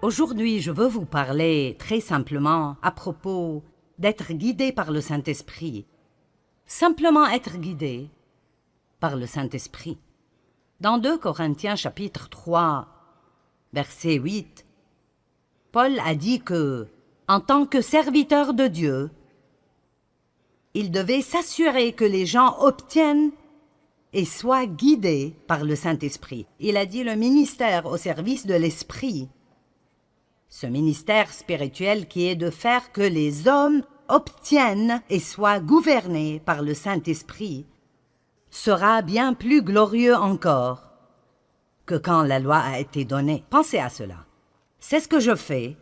Aujourd'hui, je veux vous parler très simplement à propos d'être guidé par le Saint-Esprit. Simplement être guidé par le Saint-Esprit. Dans 2 Corinthiens chapitre 3, verset 8, Paul a dit que, en tant que serviteur de Dieu, il devait s'assurer que les gens obtiennent et soient guidés par le Saint-Esprit. Il a dit le ministère au service de l'Esprit. Ce ministère spirituel qui est de faire que les hommes obtiennent et soient gouvernés par le Saint-Esprit sera bien plus glorieux encore que quand la loi a été donnée. Pensez à cela. C'est ce que je fais,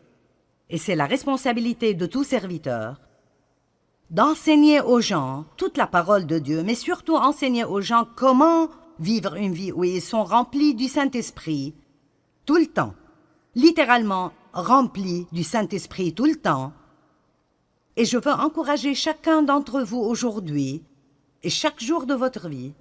et c'est la responsabilité de tout serviteur, d'enseigner aux gens toute la parole de Dieu, mais surtout enseigner aux gens comment vivre une vie où ils sont remplis du Saint-Esprit tout le temps, littéralement remplis du Saint-Esprit tout le temps. Et je veux encourager chacun d'entre vous aujourd'hui et chaque jour de votre vie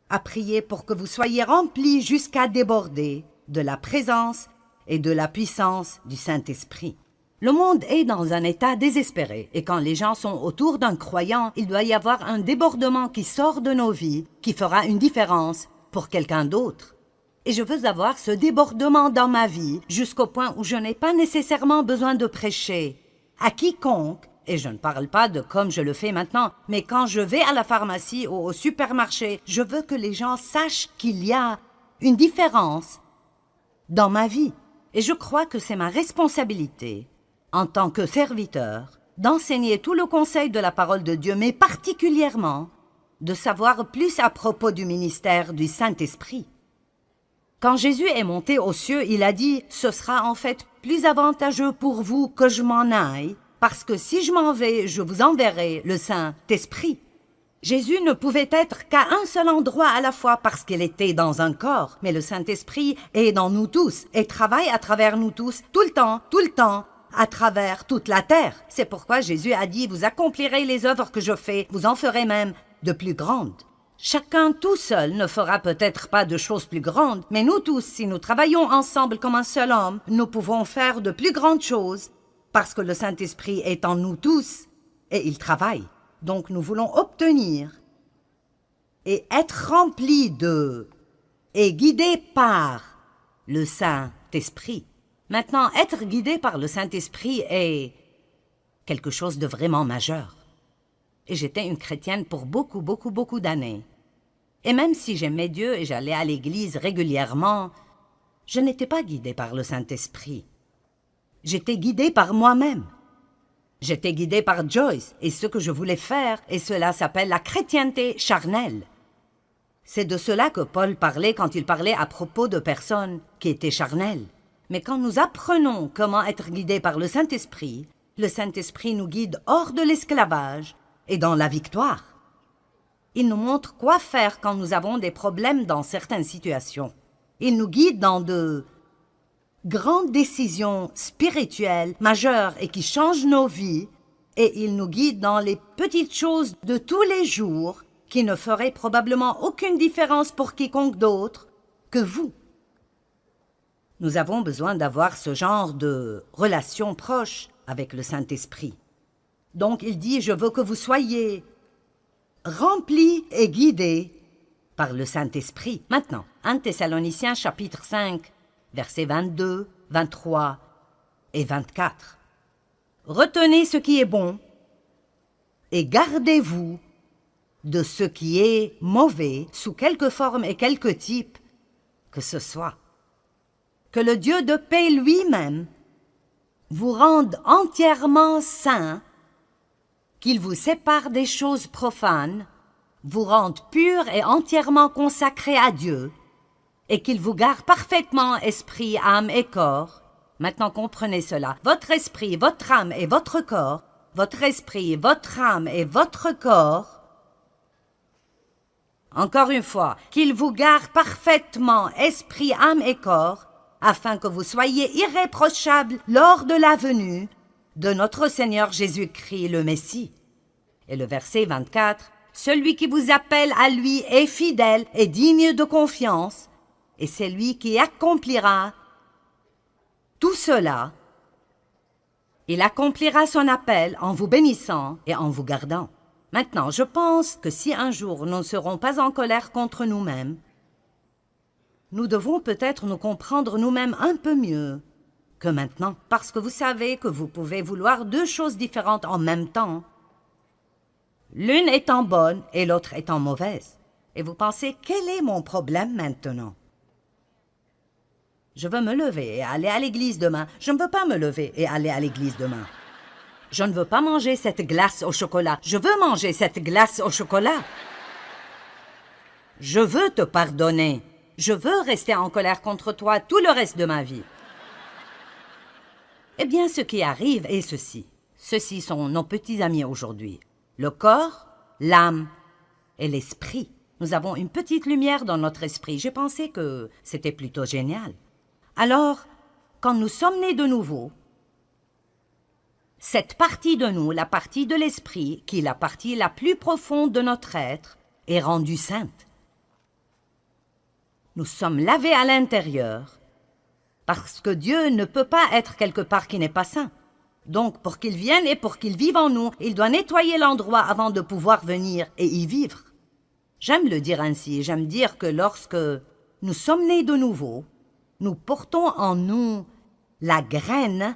à prier pour que vous soyez remplis jusqu'à déborder de la présence et de la puissance du Saint-Esprit. Le monde est dans un état désespéré et quand les gens sont autour d'un croyant, il doit y avoir un débordement qui sort de nos vies, qui fera une différence pour quelqu'un d'autre. Et je veux avoir ce débordement dans ma vie jusqu'au point où je n'ai pas nécessairement besoin de prêcher à quiconque, et je ne parle pas de comme je le fais maintenant, mais quand je vais à la pharmacie ou au supermarché, je veux que les gens sachent qu'il y a une différence dans ma vie. Et je crois que c'est ma responsabilité, en tant que serviteur, d'enseigner tout le conseil de la parole de Dieu, mais particulièrement de savoir plus à propos du ministère du Saint-Esprit. Quand Jésus est monté aux cieux, il a dit « Ce sera en fait plus avantageux pour vous que je m'en aille, parce que si je m'en vais, je vous enverrai le Saint-Esprit. » Jésus ne pouvait être qu'à un seul endroit à la fois parce qu'il était dans un corps, mais le Saint-Esprit est dans nous tous et travaille à travers nous tous, tout le temps, à travers toute la terre. C'est pourquoi Jésus a dit « Vous accomplirez les œuvres que je fais, vous en ferez même de plus grandes. » Chacun tout seul ne fera peut-être pas de choses plus grandes, mais nous tous, si nous travaillons ensemble comme un seul homme, nous pouvons faire de plus grandes choses parce que le Saint-Esprit est en nous tous et il travaille. Donc nous voulons obtenir et être remplis de et guidés par le Saint-Esprit. Maintenant, être guidé par le Saint-Esprit est quelque chose de vraiment majeur. Et j'étais une chrétienne pour beaucoup d'années. Et même si j'aimais Dieu et j'allais à l'église régulièrement, je n'étais pas guidée par le Saint-Esprit. J'étais guidée par moi-même. J'étais guidée par Joyce et ce que je voulais faire, et cela s'appelle la chrétienté charnelle. C'est de cela que Paul parlait quand il parlait à propos de personnes qui étaient charnelles. Mais quand nous apprenons comment être guidés par le Saint-Esprit nous guide hors de l'esclavage et dans la victoire. Il nous montre quoi faire quand nous avons des problèmes dans certaines situations. Il nous guide dans de grandes décisions spirituelles majeures et qui changent nos vies, et il nous guide dans les petites choses de tous les jours qui ne feraient probablement aucune différence pour quiconque d'autre que vous. Nous avons besoin d'avoir ce genre de relation proche avec le Saint-Esprit. Donc il dit « Je veux que vous soyez remplis et guidés par le Saint-Esprit. » Maintenant, 1 Thessaloniciens chapitre 5, versets 22, 23 et 24. « Retenez ce qui est bon et gardez-vous de ce qui est mauvais sous quelque forme et quelque type que ce soit. Que le Dieu de paix lui-même vous rende entièrement saints, qu'il vous sépare des choses profanes, vous rende purs et entièrement consacrés à Dieu, et qu'il vous garde parfaitement esprit, âme et corps. Maintenant comprenez cela. Votre esprit, votre âme et votre corps, votre esprit, votre âme et votre corps. Encore une fois, qu'il vous garde parfaitement esprit, âme et corps, afin que vous soyez irréprochables lors de la venue de notre Seigneur Jésus-Christ le Messie. Et le verset 24, « Celui qui vous appelle à lui est fidèle et digne de confiance, et c'est lui qui accomplira Tout cela, il accomplira son appel en vous bénissant et en vous gardant. Maintenant, je pense que si un jour nous ne serons pas en colère contre nous-mêmes, nous devons peut-être nous comprendre nous-mêmes un peu mieux que maintenant, parce que vous savez que vous pouvez vouloir deux choses différentes en même temps, l'une étant bonne et l'autre étant mauvaise. Et vous pensez, quel est mon problème maintenant? Je veux me lever et aller à l'église demain. Je ne veux pas me lever et aller à l'église demain. Je ne veux pas manger cette glace au chocolat. Je veux manger cette glace au chocolat. Je veux te pardonner. Je veux rester en colère contre toi tout le reste de ma vie. Eh bien, ce qui arrive est ceci. Ceux-ci sont nos petits amis aujourd'hui. Le corps, l'âme et l'esprit. Nous avons une petite lumière dans notre esprit. J'ai pensé que c'était plutôt génial. Alors, quand nous sommes nés de nouveau, cette partie de nous, la partie de l'esprit, qui est la partie la plus profonde de notre être, est rendue sainte. Nous sommes lavés à l'intérieur, parce que Dieu ne peut pas être quelque part qui n'est pas saint. Donc, pour qu'il vienne et pour qu'il vive en nous, il doit nettoyer l'endroit avant de pouvoir venir et y vivre. J'aime le dire ainsi, j'aime dire que lorsque nous sommes nés de nouveau, nous portons en nous la graine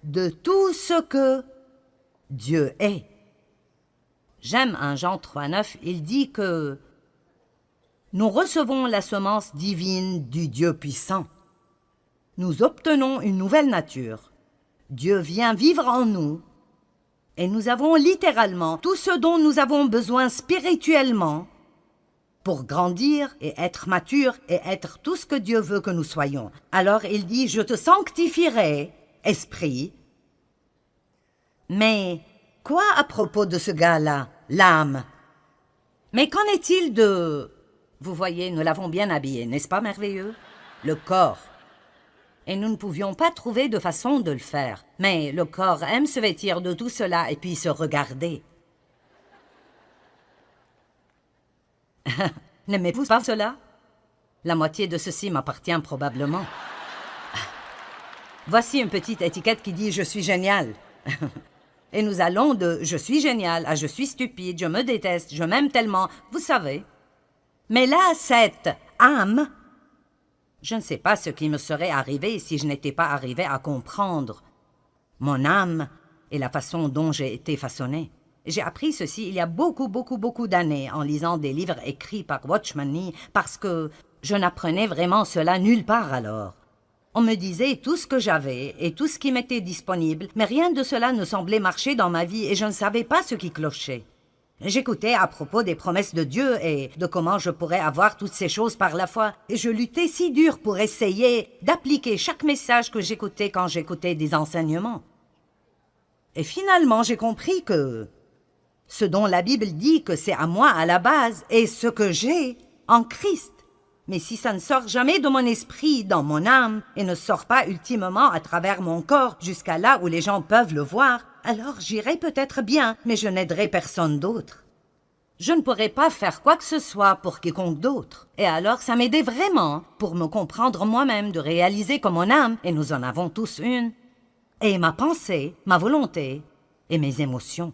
de tout ce que Dieu est. J'aime un Jean 3,9, il dit que nous recevons la semence divine du Dieu puissant. Nous obtenons une nouvelle nature. Dieu vient vivre en nous et nous avons littéralement tout ce dont nous avons besoin spirituellement pour grandir et être mature et être tout ce que Dieu veut que nous soyons. Alors il dit, je te sanctifierai, esprit. Mais quoi à propos de ce gars-là, l'âme? Mais qu'en est-il de... Vous voyez, nous l'avons bien habillé, n'est-ce pas merveilleux? Le corps. Et nous ne pouvions pas trouver de façon de le faire. Mais le corps aime se vêtir de tout cela et puis se regarder. N'aimez-vous pas cela? La moitié de ceci m'appartient probablement. Voici une petite étiquette qui dit « Je suis génial ». Et nous allons de « Je suis génial » à « Je suis stupide, je me déteste, je m'aime tellement », vous savez. Mais là, cette âme, je ne sais pas ce qui me serait arrivé si je n'étais pas arrivé à comprendre mon âme et la façon dont j'ai été façonné. J'ai appris ceci il y a beaucoup d'années en lisant des livres écrits par Watchman Nee parce que je n'apprenais vraiment cela nulle part alors. On me disait tout ce que j'avais et tout ce qui m'était disponible, mais rien de cela ne semblait marcher dans ma vie et je ne savais pas ce qui clochait. J'écoutais à propos des promesses de Dieu et de comment je pourrais avoir toutes ces choses par la foi, et je luttais si dur pour essayer d'appliquer chaque message que j'écoutais quand j'écoutais des enseignements. Et finalement, j'ai compris que ce dont la Bible dit que c'est à moi à la base est ce que j'ai en Christ. Mais si ça ne sort jamais de mon esprit, dans mon âme, et ne sort pas ultimement à travers mon corps jusqu'à là où les gens peuvent le voir, alors j'irai peut-être bien, mais je n'aiderai personne d'autre. Je ne pourrai pas faire quoi que ce soit pour quiconque d'autre. Et alors ça m'aidait vraiment pour me comprendre moi-même, de réaliser que mon âme, et nous en avons tous une, et ma pensée, ma volonté et mes émotions.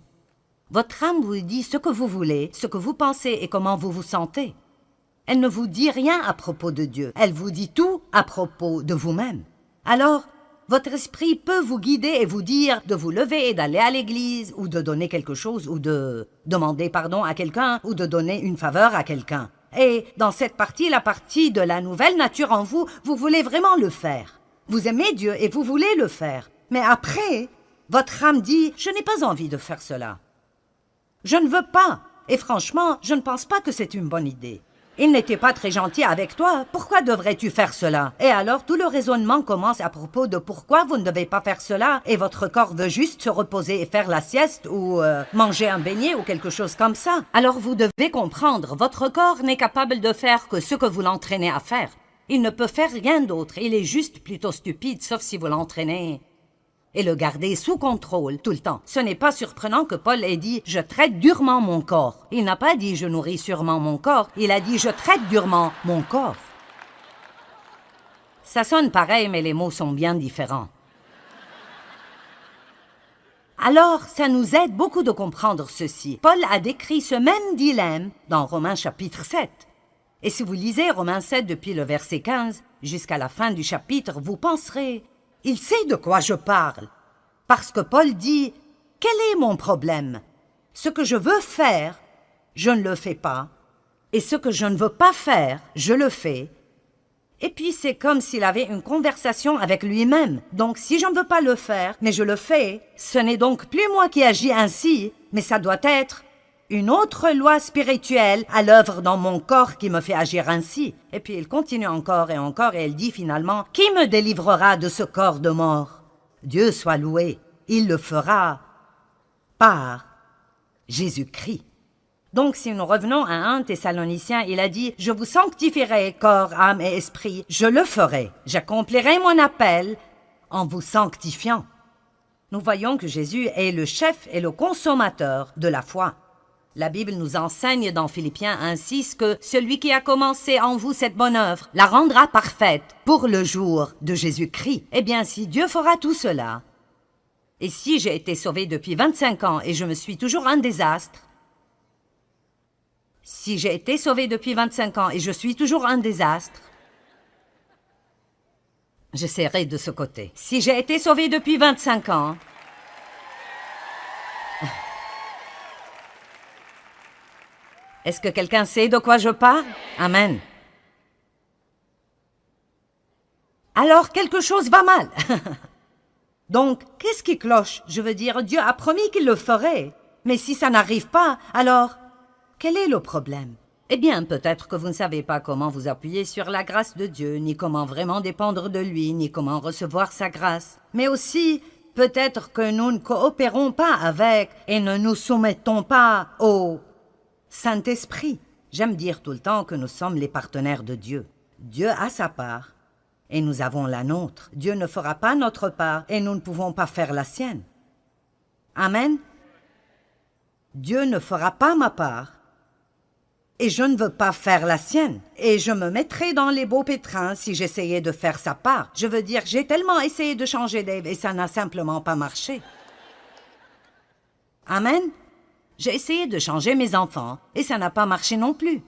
Votre âme vous dit ce que vous voulez, ce que vous pensez et comment vous vous sentez. Elle ne vous dit rien à propos de Dieu, elle vous dit tout à propos de vous-même. Alors, votre esprit peut vous guider et vous dire de vous lever et d'aller à l'église, ou de donner quelque chose, ou de demander pardon à quelqu'un, ou de donner une faveur à quelqu'un. Et dans cette partie, la partie de la nouvelle nature en vous, vous voulez vraiment le faire. Vous aimez Dieu et vous voulez le faire. Mais après, votre âme dit « Je n'ai pas envie de faire cela. Je ne veux pas. Et franchement, je ne pense pas que c'est une bonne idée. Il n'était pas très gentil avec toi, pourquoi devrais-tu faire cela? Et alors tout le raisonnement commence à propos de pourquoi vous ne devez pas faire cela, et votre corps veut juste se reposer et faire la sieste, ou manger un beignet, ou quelque chose comme ça. Alors vous devez comprendre, votre corps n'est capable de faire que ce que vous l'entraînez à faire. Il ne peut faire rien d'autre, il est juste plutôt stupide, sauf si vous l'entraînez et le garder sous contrôle tout le temps. Ce n'est pas surprenant que Paul ait dit « Je traite durement mon corps ». Il n'a pas dit « Je nourris sûrement mon corps », il a dit « Je traite durement mon corps ». Ça sonne pareil, mais les mots sont bien différents. Alors, ça nous aide beaucoup de comprendre ceci. Paul a décrit ce même dilemme dans Romains chapitre 7. Et si vous lisez Romains 7 depuis le verset 15 jusqu'à la fin du chapitre, vous penserez, il sait de quoi je parle. Parce que Paul dit, quel est mon problème? Ce que je veux faire, je ne le fais pas. Et ce que je ne veux pas faire, je le fais. Et puis c'est comme s'il avait une conversation avec lui-même. Donc si je ne veux pas le faire, mais je le fais, ce n'est donc plus moi qui agis ainsi, mais ça doit être une autre loi spirituelle à l'œuvre dans mon corps qui me fait agir ainsi. Et puis il continue encore et elle dit finalement, « Qui me délivrera de ce corps de mort? Dieu soit loué, il le fera par Jésus-Christ. » Donc, si nous revenons à 1 Thessaloniciens, il a dit « Je vous sanctifierai, corps, âme et esprit. Je le ferai. J'accomplirai mon appel en vous sanctifiant. » Nous voyons que Jésus est le chef et le consommateur de la foi. La Bible nous enseigne dans Philippiens 1,6 que celui qui a commencé en vous cette bonne œuvre la rendra parfaite pour le jour de Jésus-Christ. Eh bien, si Dieu fera tout cela, et si j'ai été sauvé depuis 25 ans et je me suis toujours un désastre, si j'ai été sauvé depuis 25 ans et je suis toujours un désastre, j'essaierai de ce côté. Si j'ai été sauvé depuis 25 ans, est-ce que quelqu'un sait de quoi je parle? Amen. Alors quelque chose va mal. Donc, qu'est-ce qui cloche? Je veux dire, Dieu a promis qu'il le ferait. Mais si ça n'arrive pas, alors, quel est le problème? Eh bien, peut-être que vous ne savez pas comment vous appuyer sur la grâce de Dieu, ni comment vraiment dépendre de lui, ni comment recevoir sa grâce. Mais aussi, peut-être que nous ne coopérons pas avec et ne nous soumettons pas au Saint-Esprit. J'aime dire tout le temps que nous sommes les partenaires de Dieu. Dieu a sa part et nous avons la nôtre. Dieu ne fera pas notre part et nous ne pouvons pas faire la sienne. Amen. Dieu ne fera pas ma part et je ne veux pas faire la sienne. Et je me mettrais dans les beaux pétrins si j'essayais de faire sa part. Je veux dire, j'ai tellement essayé de changer Dave et ça n'a simplement pas marché. Amen. J'ai essayé de changer mes enfants et ça n'a pas marché non plus.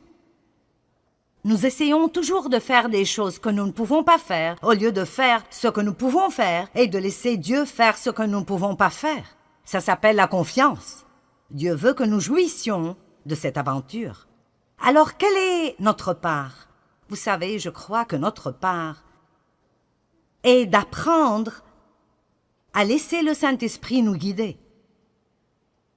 Nous essayons toujours de faire des choses que nous ne pouvons pas faire au lieu de faire ce que nous pouvons faire et de laisser Dieu faire ce que nous ne pouvons pas faire. Ça s'appelle la confiance. Dieu veut que nous jouissions de cette aventure. Alors, quelle est notre part? Vous savez, je crois que notre part est d'apprendre à laisser le Saint-Esprit nous guider.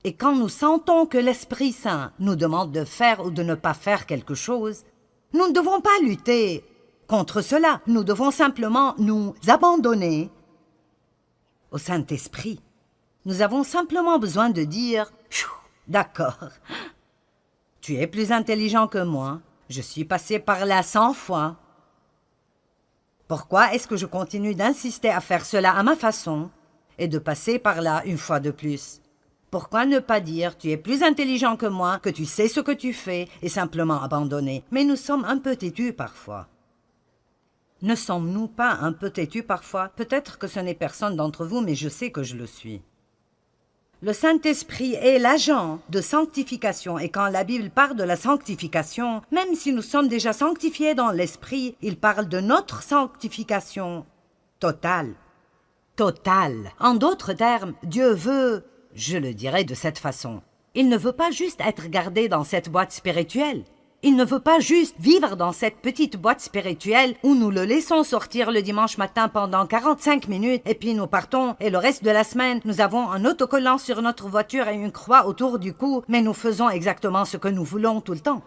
Et quand nous sentons que l'Esprit Saint nous demande de faire ou de ne pas faire quelque chose, nous ne devons pas lutter contre cela. Nous devons simplement nous abandonner au Saint-Esprit. Nous avons simplement besoin de dire « D'accord, tu es plus intelligent que moi, je suis passé par là 100 fois. Pourquoi est-ce que je continue d'insister à faire cela à ma façon et de passer par là une fois de plus ? Pourquoi ne pas dire « Tu es plus intelligent que moi, que tu sais ce que tu fais » et simplement abandonner? Mais nous sommes un peu têtus parfois. Ne sommes-nous pas un peu têtus parfois? Peut-être que ce n'est personne d'entre vous, mais je sais que je le suis. Le Saint-Esprit est l'agent de sanctification et quand la Bible parle de la sanctification, même si nous sommes déjà sanctifiés dans l'Esprit, il parle de notre sanctification totale. Totale. En d'autres termes, Dieu veut... Je le dirais de cette façon. Il ne veut pas juste être gardé dans cette boîte spirituelle. Il ne veut pas juste vivre dans cette petite boîte spirituelle où nous le laissons sortir le dimanche matin pendant 45 minutes et puis nous partons et le reste de la semaine, nous avons un autocollant sur notre voiture et une croix autour du cou, mais nous faisons exactement ce que nous voulons tout le temps.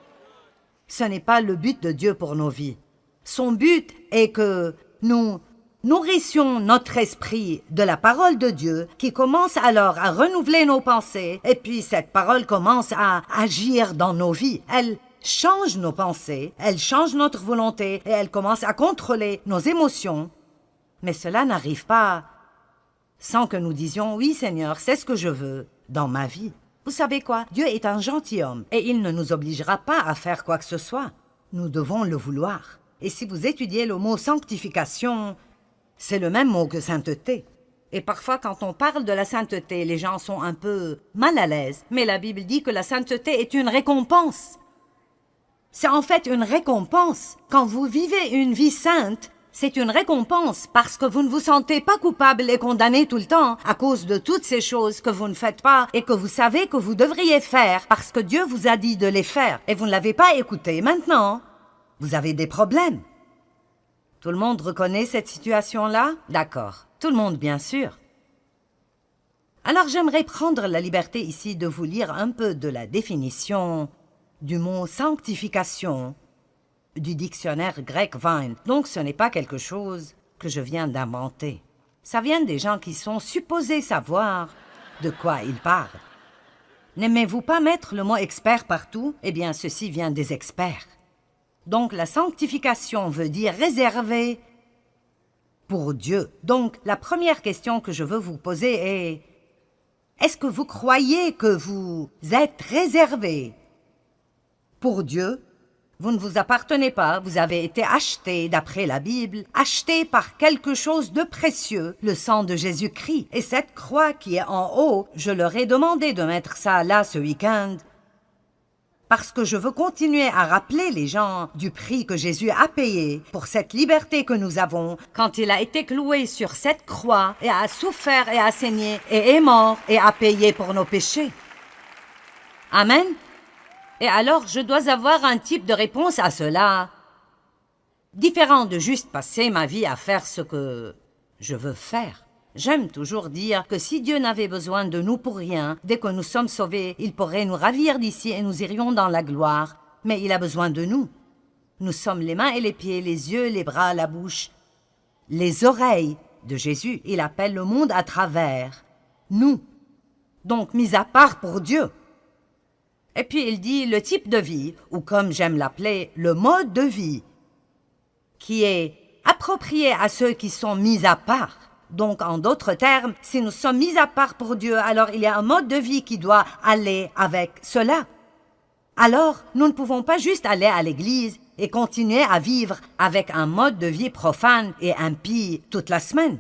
Ce n'est pas le but de Dieu pour nos vies. Son but est que nous nourrissions notre esprit de la parole de Dieu qui commence alors à renouveler nos pensées et puis cette parole commence à agir dans nos vies. Elle change nos pensées, elle change notre volonté et elle commence à contrôler nos émotions. Mais cela n'arrive pas sans que nous disions « Oui Seigneur, c'est ce que je veux dans ma vie ». Vous savez quoi? Dieu est un gentilhomme et il ne nous obligera pas à faire quoi que ce soit. Nous devons le vouloir. Et si vous étudiez le mot sanctification, c'est le même mot que sainteté. Et parfois, quand on parle de la sainteté, les gens sont un peu mal à l'aise. Mais la Bible dit que la sainteté est une récompense. C'est en fait une récompense. Quand vous vivez une vie sainte, c'est une récompense parce que vous ne vous sentez pas coupable et condamné tout le temps à cause de toutes ces choses que vous ne faites pas et que vous savez que vous devriez faire parce que Dieu vous a dit de les faire et vous ne l'avez pas écouté. Maintenant, vous avez des problèmes. Tout le monde reconnaît cette situation-là? D'accord. Tout le monde, bien sûr. Alors j'aimerais prendre la liberté ici de vous lire un peu de la définition du mot sanctification du dictionnaire grec Vine. Donc ce n'est pas quelque chose que je viens d'inventer. Ça vient des gens qui sont supposés savoir de quoi ils parlent. N'aimez-vous pas mettre le mot expert partout? Eh bien, ceci vient des experts. Donc la sanctification veut dire réservé pour Dieu. Donc la première question que je veux vous poser est: est-ce que vous croyez que vous êtes réservé pour Dieu? Vous ne vous appartenez pas, vous avez été acheté, d'après la Bible, acheté par quelque chose de précieux, le sang de Jésus-Christ. Et cette croix qui est en haut, je leur ai demandé de mettre ça là ce week-end, parce que je veux continuer à rappeler les gens du prix que Jésus a payé pour cette liberté que nous avons quand il a été cloué sur cette croix et a souffert et a saigné et est mort et a payé pour nos péchés. Amen. Et alors, je dois avoir un type de réponse à cela, différent de juste passer ma vie à faire ce que je veux faire. J'aime toujours dire que si Dieu n'avait besoin de nous pour rien, dès que nous sommes sauvés, il pourrait nous ravir d'ici et nous irions dans la gloire. Mais il a besoin de nous. Nous sommes les mains et les pieds, les yeux, les bras, la bouche, les oreilles de Jésus. Il appelle le monde à travers nous. Donc, mis à part pour Dieu. Et puis il dit le type de vie, ou comme j'aime l'appeler, le mode de vie, qui est approprié à ceux qui sont mis à part. Donc, en d'autres termes, si nous sommes mis à part pour Dieu, alors il y a un mode de vie qui doit aller avec cela. Alors, nous ne pouvons pas juste aller à l'église et continuer à vivre avec un mode de vie profane et impie toute la semaine.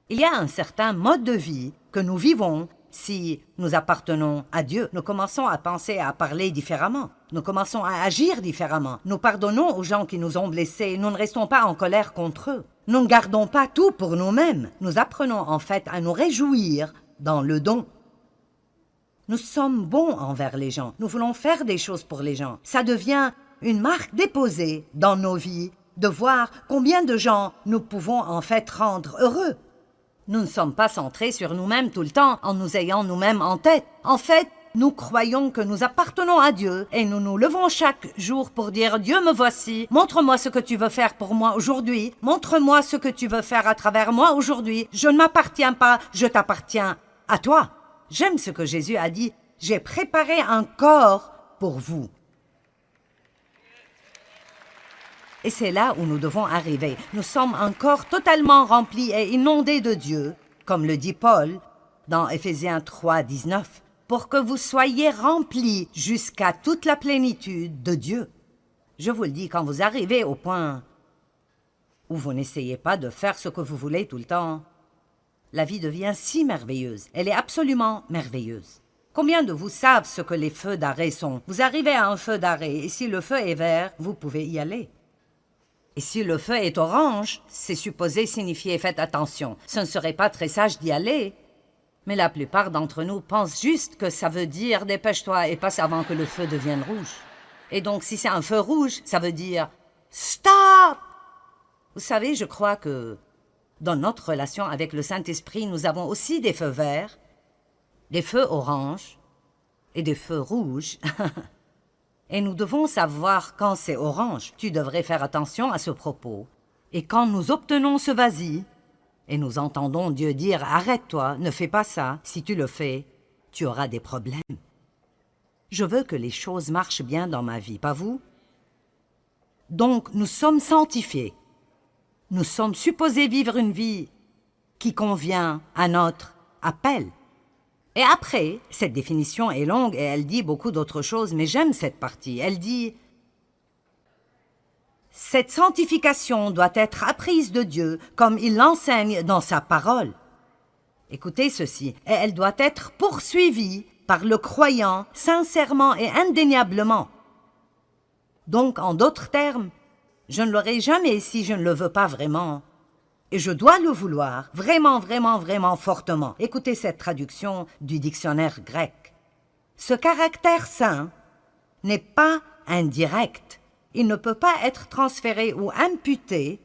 Il y a un certain mode de vie que nous vivons si nous appartenons à Dieu. Nous commençons à penser, à parler différemment. Nous commençons à agir différemment. Nous pardonnons aux gens qui nous ont blessés. Nous ne restons pas en colère contre eux. Nous ne gardons pas tout pour nous-mêmes. Nous apprenons en fait à nous réjouir dans le don. Nous sommes bons envers les gens. Nous voulons faire des choses pour les gens. Ça devient une marque déposée dans nos vies de voir combien de gens nous pouvons en fait rendre heureux. Nous ne sommes pas centrés sur nous-mêmes tout le temps en nous ayant nous-mêmes en tête. En fait, nous croyons que nous appartenons à Dieu et nous nous levons chaque jour pour dire « Dieu, me voici, montre-moi ce que tu veux faire pour moi aujourd'hui, montre-moi ce que tu veux faire à travers moi aujourd'hui, je ne m'appartiens pas, je t'appartiens à toi. » J'aime ce que Jésus a dit « J'ai préparé un corps pour vous. » Et c'est là où nous devons arriver. Nous sommes un corps totalement rempli et inondé de Dieu, comme le dit Paul dans Éphésiens 3, 19, pour que vous soyez remplis jusqu'à toute la plénitude de Dieu. Je vous le dis, quand vous arrivez au point où vous n'essayez pas de faire ce que vous voulez tout le temps, la vie devient si merveilleuse. Elle est absolument merveilleuse. Combien de vous savent ce que les feux d'arrêt sont? Vous arrivez à un feu d'arrêt et si le feu est vert, vous pouvez y aller. Et si le feu est orange, c'est supposé signifier « faites attention ». Ce ne serait pas très sage d'y aller. Mais la plupart d'entre nous pensent juste que ça veut dire « dépêche-toi et passe avant que le feu devienne rouge ». Et donc si c'est un feu rouge, ça veut dire « stop ». Vous savez, je crois que dans notre relation avec le Saint-Esprit, nous avons aussi des feux verts, des feux oranges et des feux rouges. Et nous devons savoir quand c'est orange. Tu devrais faire attention à ce propos. Et quand nous obtenons ce vas-y, et nous entendons Dieu dire « Arrête-toi, ne fais pas ça. Si tu le fais, tu auras des problèmes. » Je veux que les choses marchent bien dans ma vie, pas vous? Donc, nous sommes sanctifiés. Nous sommes supposés vivre une vie qui convient à notre appel. Et après, cette définition est longue et elle dit beaucoup d'autres choses, mais j'aime cette partie. Elle dit « Cette sanctification doit être apprise de Dieu comme il l'enseigne dans sa parole. Écoutez ceci, et elle doit être poursuivie par le croyant sincèrement et indéniablement. Donc, en d'autres termes, je ne l'aurai jamais si je ne le veux pas vraiment. Et je dois le vouloir, vraiment, vraiment, vraiment fortement. Écoutez cette traduction du dictionnaire grec. Ce caractère saint n'est pas indirect. Il ne peut pas être transféré ou imputé,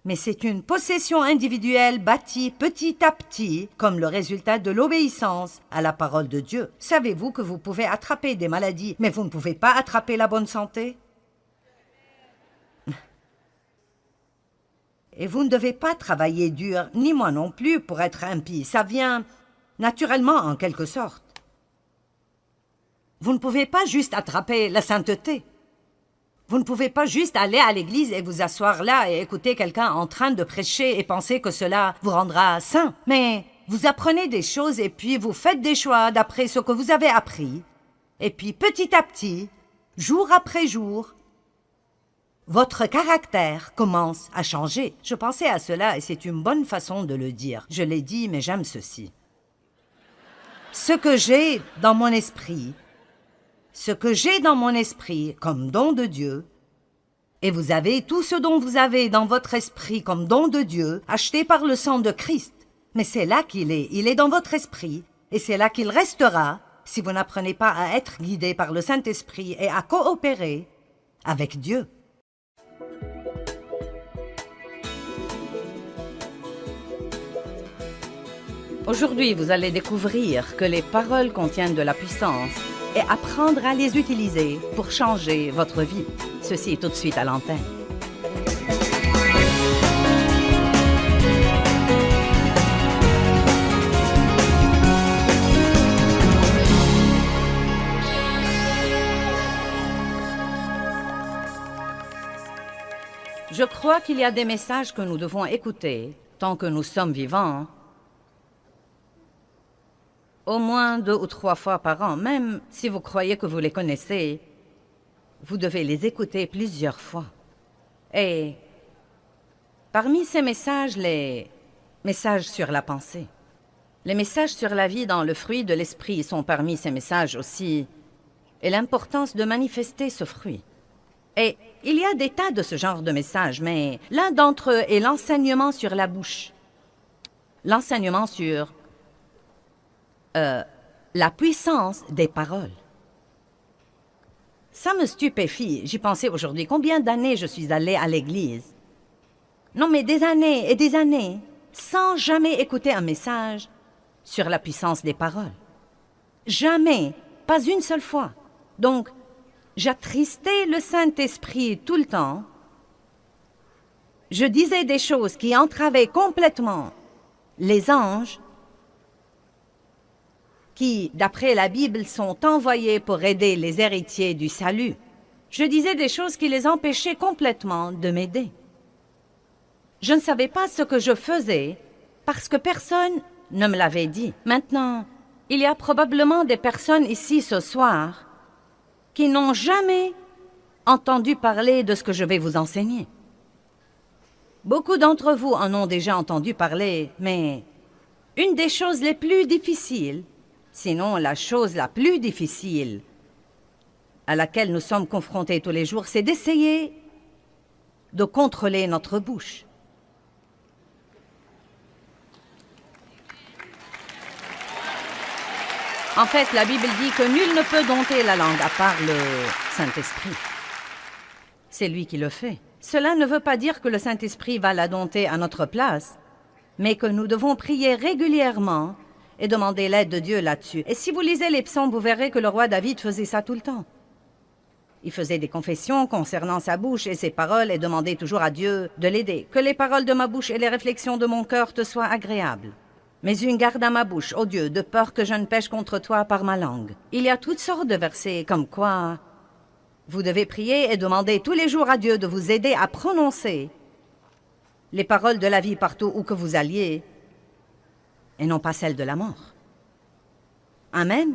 mais c'est une possession individuelle bâtie petit à petit comme le résultat de l'obéissance à la parole de Dieu. Savez-vous que vous pouvez attraper des maladies, mais vous ne pouvez pas attraper la bonne santé? Et vous ne devez pas travailler dur, ni moi non plus, pour être impie. Ça vient naturellement en quelque sorte. Vous ne pouvez pas juste attraper la sainteté. Vous ne pouvez pas juste aller à l'église et vous asseoir là et écouter quelqu'un en train de prêcher et penser que cela vous rendra saint. Mais vous apprenez des choses et puis vous faites des choix d'après ce que vous avez appris. Et puis petit à petit, jour après jour, votre caractère commence à changer. Je pensais à cela et c'est une bonne façon de le dire. Je l'ai dit, mais j'aime ceci. Ce que j'ai dans mon esprit comme don de Dieu, et vous avez tout ce dont vous avez dans votre esprit comme don de Dieu, acheté par le sang de Christ. Mais c'est là qu'il est, il est dans votre esprit, et c'est là qu'il restera si vous n'apprenez pas à être guidé par le Saint-Esprit et à coopérer avec Dieu. Aujourd'hui, vous allez découvrir que les paroles contiennent de la puissance et apprendre à les utiliser pour changer votre vie. Ceci est tout de suite à l'antenne. Je crois qu'il y a des messages que nous devons écouter tant que nous sommes vivants, au moins 2 ou 3 fois par an, même si vous croyez que vous les connaissez, vous devez les écouter plusieurs fois. Et parmi ces messages, les messages sur la pensée, les messages sur la vie dans le fruit de l'esprit sont parmi ces messages aussi, et l'importance de manifester ce fruit. Et il y a des tas de ce genre de messages, mais l'un d'entre eux est l'enseignement sur la bouche, l'enseignement sur la puissance des paroles. Ça me stupéfie. J'y pensais aujourd'hui. Combien d'années je suis allée à l'église? Non, mais des années et des années, sans jamais écouter un message sur la puissance des paroles. Jamais, pas une seule fois. Donc, j'attristais le Saint-Esprit tout le temps. Je disais des choses qui entravaient complètement les anges qui, d'après la Bible, sont envoyés pour aider les héritiers du salut. Je disais des choses qui les empêchaient complètement de m'aider. Je ne savais pas ce que je faisais parce que personne ne me l'avait dit. Maintenant, il y a probablement des personnes ici ce soir qui n'ont jamais entendu parler de ce que je vais vous enseigner. Beaucoup d'entre vous en ont déjà entendu parler, mais une des choses les plus difficiles, sinon la chose la plus difficile à laquelle nous sommes confrontés tous les jours, c'est d'essayer de contrôler notre bouche. En fait, la Bible dit que nul ne peut dompter la langue à part le Saint-Esprit. C'est lui qui le fait. Cela ne veut pas dire que le Saint-Esprit va la dompter à notre place, mais que nous devons prier régulièrement et demander l'aide de Dieu là-dessus. Et si vous lisez les psaumes, vous verrez que le roi David faisait ça tout le temps. Il faisait des confessions concernant sa bouche et ses paroles et demandait toujours à Dieu de l'aider. Que les paroles de ma bouche et les réflexions de mon cœur te soient agréables. Mets une garde à ma bouche, ô Dieu, de peur que je ne pêche contre toi par ma langue. Il y a toutes sortes de versets comme quoi vous devez prier et demander tous les jours à Dieu de vous aider à prononcer les paroles de la vie partout où que vous alliez, et non pas celles de la mort. Amen.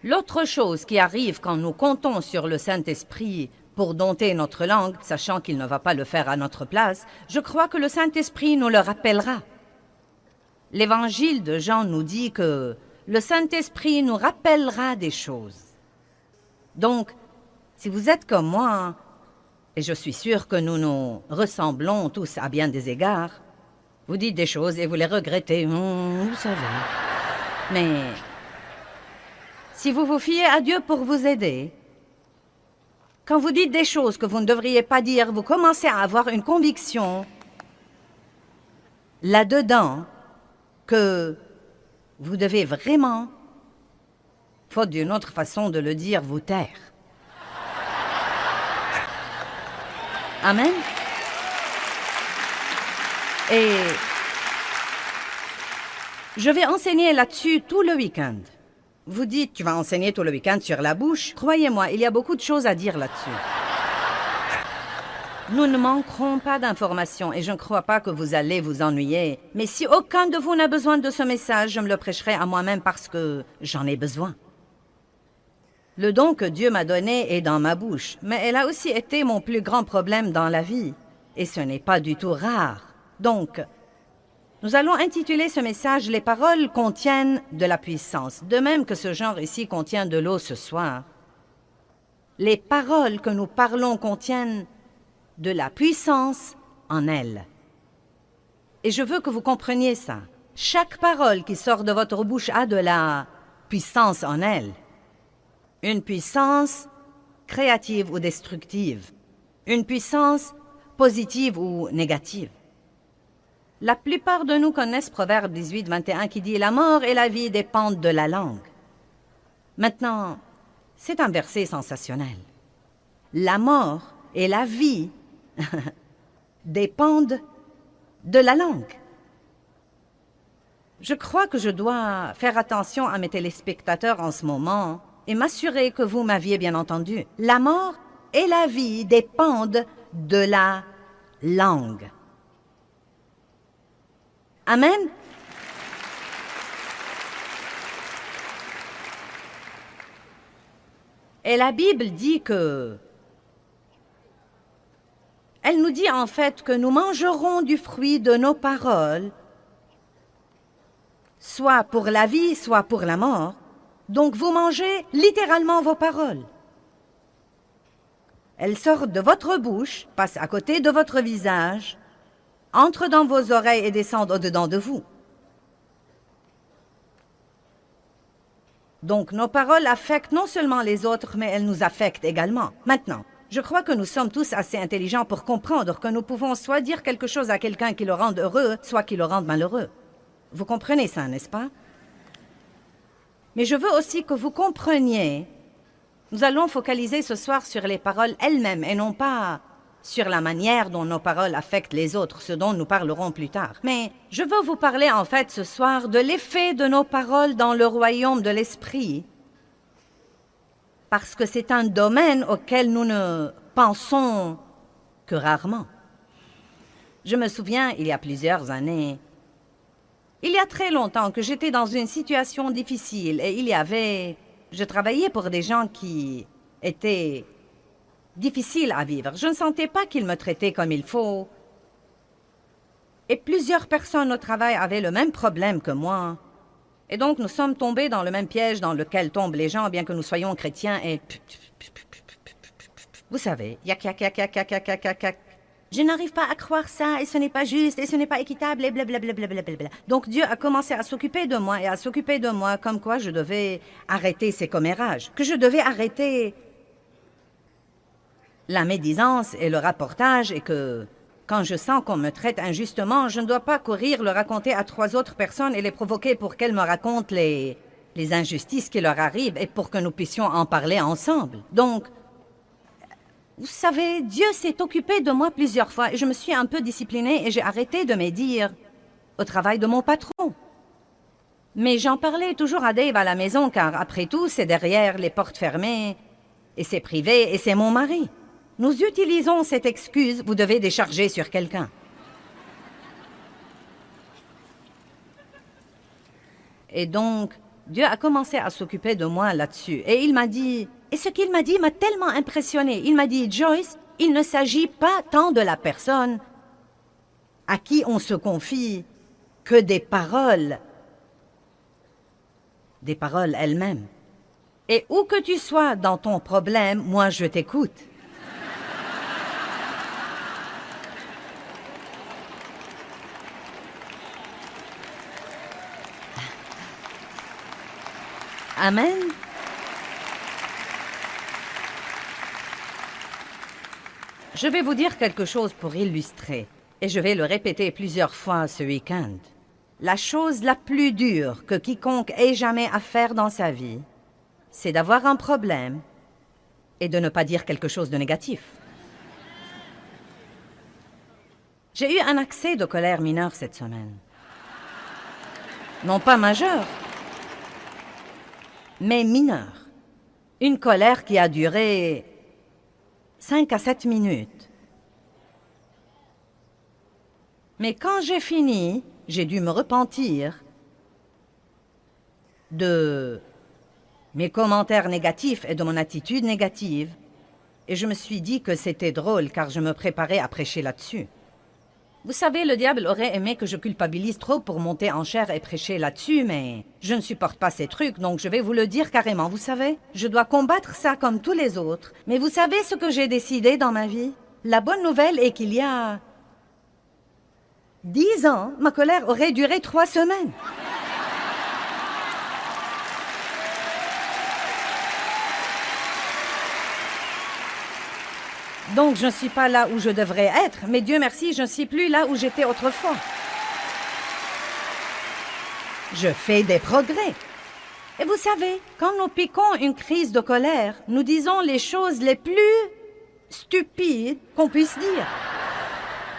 L'autre chose qui arrive quand nous comptons sur le Saint-Esprit pour dompter notre langue, sachant qu'il ne va pas le faire à notre place, je crois que le Saint-Esprit nous le rappellera. L'Évangile de Jean nous dit que le Saint-Esprit nous rappellera des choses. Donc, si vous êtes comme moi, et je suis sûre que nous nous ressemblons tous à bien des égards, vous dites des choses et vous les regrettez, vous savez. Mais si vous vous fiez à Dieu pour vous aider, quand vous dites des choses que vous ne devriez pas dire, vous commencez à avoir une conviction là-dedans que vous devez vraiment, faute d'une autre façon de le dire, vous taire. Amen. Et je vais enseigner là-dessus tout le week-end. Vous dites, tu vas enseigner tout le week-end sur la bouche. Croyez-moi, il y a beaucoup de choses à dire là-dessus. Nous ne manquerons pas d'informations et je ne crois pas que vous allez vous ennuyer. Mais si aucun de vous n'a besoin de ce message, je me le prêcherai à moi-même parce que j'en ai besoin. Le don que Dieu m'a donné est dans ma bouche, mais elle a aussi été mon plus grand problème dans la vie. Et ce n'est pas du tout rare. Donc, nous allons intituler ce message « Les paroles contiennent de la puissance », de même que ce genre ici contient de l'eau ce soir. Les paroles que nous parlons contiennent de la puissance en elles. Et je veux que vous compreniez ça. Chaque parole qui sort de votre bouche a de la puissance en elle. Une puissance créative ou destructive. Une puissance positive ou négative. La plupart de nous connaissent Proverbe 18, 21 qui dit « La mort et la vie dépendent de la langue ». Maintenant, c'est un verset sensationnel. La mort et la vie dépendent de la langue. Je crois que je dois faire attention à mes téléspectateurs en ce moment et m'assurer que vous m'aviez bien entendu. La mort et la vie dépendent de la langue. Amen. Et la Bible dit que... Elle nous dit en fait que nous mangerons du fruit de nos paroles, soit pour la vie, soit pour la mort. Donc vous mangez littéralement vos paroles. Elles sortent de votre bouche, passent à côté de votre visage, entrent dans vos oreilles et descendent au-dedans de vous. Donc nos paroles affectent non seulement les autres, mais elles nous affectent également. Maintenant, je crois que nous sommes tous assez intelligents pour comprendre que nous pouvons soit dire quelque chose à quelqu'un qui le rende heureux, soit qui le rende malheureux. Vous comprenez ça, n'est-ce pas? Mais je veux aussi que vous compreniez, nous allons focaliser ce soir sur les paroles elles-mêmes et non pas sur la manière dont nos paroles affectent les autres, ce dont nous parlerons plus tard. Mais je veux vous parler en fait ce soir de l'effet de nos paroles dans le royaume de l'esprit, parce que c'est un domaine auquel nous ne pensons que rarement. Je me souviens, il y a plusieurs années, il y a très longtemps que j'étais dans une situation difficile et je travaillais pour des gens qui étaient difficiles à vivre. Je ne sentais pas qu'ils me traitaient comme il faut. Et plusieurs personnes au travail avaient le même problème que moi. Et donc nous sommes tombés dans le même piège dans lequel tombent les gens, bien que nous soyons chrétiens et... Vous savez, yak, yak, yak, yak, yak, yak, yak, yak, yak. Je n'arrive pas à croire ça, et ce n'est pas juste, et ce n'est pas équitable, et blablabla. Donc Dieu a commencé à s'occuper de moi, et à s'occuper de moi, comme quoi je devais arrêter ces commérages, que je devais arrêter la médisance et le rapportage, et que quand je sens qu'on me traite injustement, je ne dois pas courir le raconter à 3 autres personnes et les provoquer pour qu'elles me racontent les injustices qui leur arrivent, et pour que nous puissions en parler ensemble. Donc, vous savez, Dieu s'est occupé de moi plusieurs fois et je me suis un peu disciplinée et j'ai arrêté de médire au travail de mon patron. Mais j'en parlais toujours à Dave à la maison car après tout, c'est derrière les portes fermées et c'est privé et c'est mon mari. Nous utilisons cette excuse, vous devez décharger sur quelqu'un. Et donc, Dieu a commencé à s'occuper de moi là-dessus. Et il m'a dit... Et ce qu'il m'a dit m'a tellement impressionné. Il m'a dit, Joyce, il ne s'agit pas tant de la personne à qui on se confie que des paroles elles-mêmes. Et où que tu sois dans ton problème, moi je t'écoute. Amen. Je vais vous dire quelque chose pour illustrer, et je vais le répéter plusieurs fois ce week-end. La chose la plus dure que quiconque ait jamais à faire dans sa vie, c'est d'avoir un problème et de ne pas dire quelque chose de négatif. J'ai eu un accès de colère mineure cette semaine. Non pas majeur, mais mineur. Une colère qui a duré 5 à 7 minutes. Mais quand j'ai fini, j'ai dû me repentir de mes commentaires négatifs et de mon attitude négative. Et je me suis dit que c'était drôle car je me préparais à prêcher là-dessus. Vous savez, le diable aurait aimé que je culpabilise trop pour monter en chair et prêcher là-dessus, mais je ne supporte pas ces trucs, donc je vais vous le dire carrément. Vous savez, je dois combattre ça comme tous les autres. Mais vous savez ce que j'ai décidé dans ma vie? La bonne nouvelle est qu'il y a 10 ans, ma colère aurait duré 3 semaines. Donc, je ne suis pas là où je devrais être, mais Dieu merci, je ne suis plus là où j'étais autrefois. Je fais des progrès. Et vous savez, quand nous piquons une crise de colère, nous disons les choses les plus stupides qu'on puisse dire.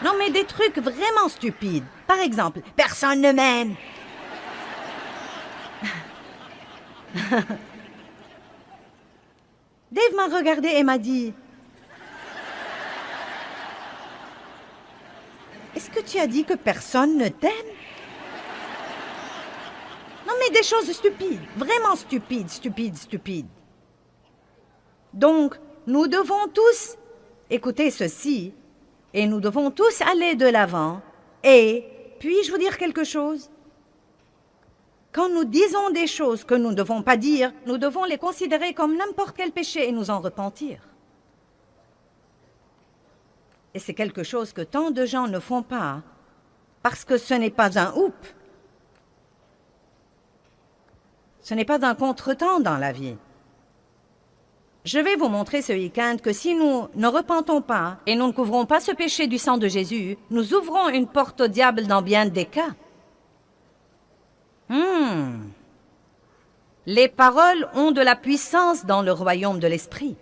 Non, mais des trucs vraiment stupides. Par exemple, « Personne ne m'aime ». Dave m'a regardé et m'a dit... Est-ce que tu as dit que personne ne t'aime? Non, mais des choses stupides, vraiment stupides. Donc, nous devons tous écouter ceci, et nous devons tous aller de l'avant. Et, puis-je vous dire quelque chose? Quand nous disons des choses que nous ne devons pas dire, nous devons les considérer comme n'importe quel péché et nous en repentir. Et c'est quelque chose que tant de gens ne font pas, parce que ce n'est pas un oup. Ce n'est pas un contretemps dans la vie. Je vais vous montrer ce week-end que si nous ne repentons pas et nous ne couvrons pas ce péché du sang de Jésus, nous ouvrons une porte au diable dans bien des cas. Les paroles ont de la puissance dans le royaume de l'esprit.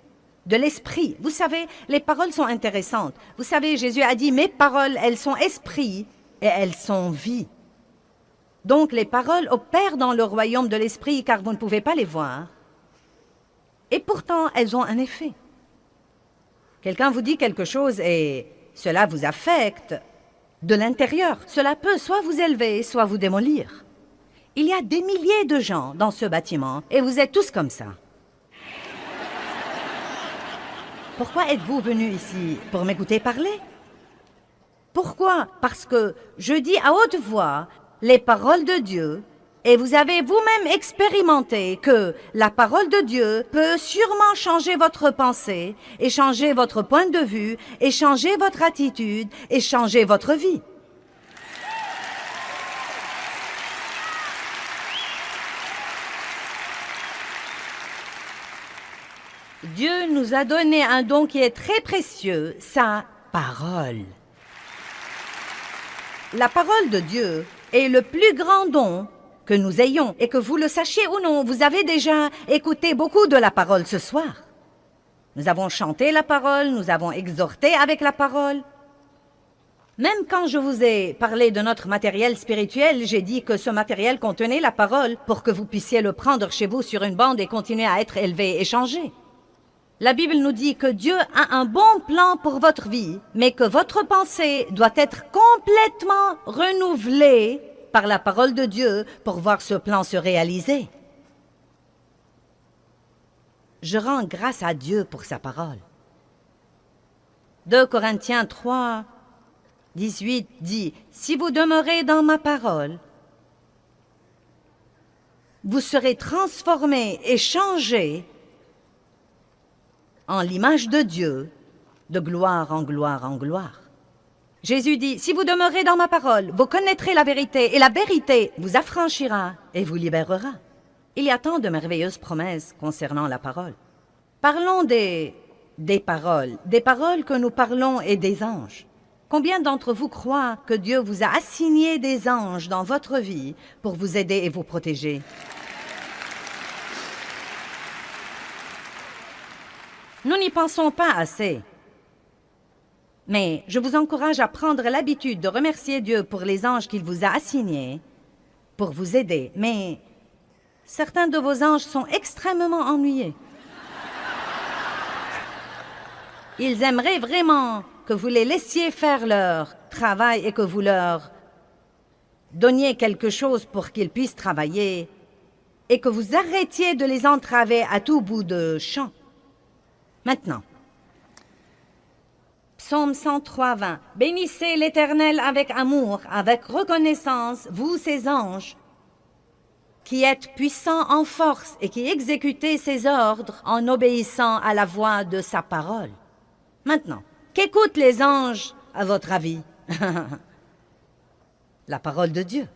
De l'esprit. Vous savez, les paroles sont intéressantes. Vous savez, Jésus a dit, mes paroles, elles sont esprit et elles sont vie. Donc, les paroles opèrent dans le royaume de l'esprit car vous ne pouvez pas les voir. Et pourtant, elles ont un effet. Quelqu'un vous dit quelque chose et cela vous affecte de l'intérieur. Cela peut soit vous élever, soit vous démolir. Il y a des milliers de gens dans ce bâtiment et vous êtes tous comme ça. Pourquoi êtes-vous venu ici? Pour m'écouter parler? Pourquoi? Parce que je dis à haute voix les paroles de Dieu et vous avez vous-même expérimenté que la parole de Dieu peut sûrement changer votre pensée et changer votre point de vue et changer votre attitude et changer votre vie. Dieu nous a donné un don qui est très précieux, sa parole. La parole de Dieu est le plus grand don que nous ayons. Et que vous le sachiez ou non, vous avez déjà écouté beaucoup de la parole ce soir. Nous avons chanté la parole, nous avons exhorté avec la parole. Même quand je vous ai parlé de notre matériel spirituel, j'ai dit que ce matériel contenait la parole pour que vous puissiez le prendre chez vous sur une bande et continuer à être élevé et changé. La Bible nous dit que Dieu a un bon plan pour votre vie, mais que votre pensée doit être complètement renouvelée par la parole de Dieu pour voir ce plan se réaliser. je rends grâce à Dieu pour sa parole. 2 Corinthiens 3, 18 dit, « Si vous demeurez dans ma parole, vous serez transformés et changés en l'image de Dieu, de gloire en gloire en gloire. » Jésus dit, « Si vous demeurez dans ma parole, vous connaîtrez la vérité, et la vérité vous affranchira et vous libérera. » Il y a tant de merveilleuses promesses concernant la parole. Parlons des paroles que nous parlons et des anges. Combien d'entre vous croient que Dieu vous a assigné des anges dans votre vie pour vous aider et vous protéger? Nous n'y pensons pas assez. Mais je vous encourage à prendre l'habitude de remercier Dieu pour les anges qu'il vous a assignés pour vous aider. Mais certains de vos anges sont extrêmement ennuyés. Ils aimeraient vraiment que vous les laissiez faire leur travail et que vous leur donniez quelque chose pour qu'ils puissent travailler et que vous arrêtiez de les entraver à tout bout de champ. Maintenant, Psaume 103, 20. « Bénissez l'Éternel avec amour, avec reconnaissance, vous ses anges, qui êtes puissants en force et qui exécutez ses ordres en obéissant à la voix de sa parole. » Maintenant, qu'écoutent les anges, à votre avis? La parole de Dieu.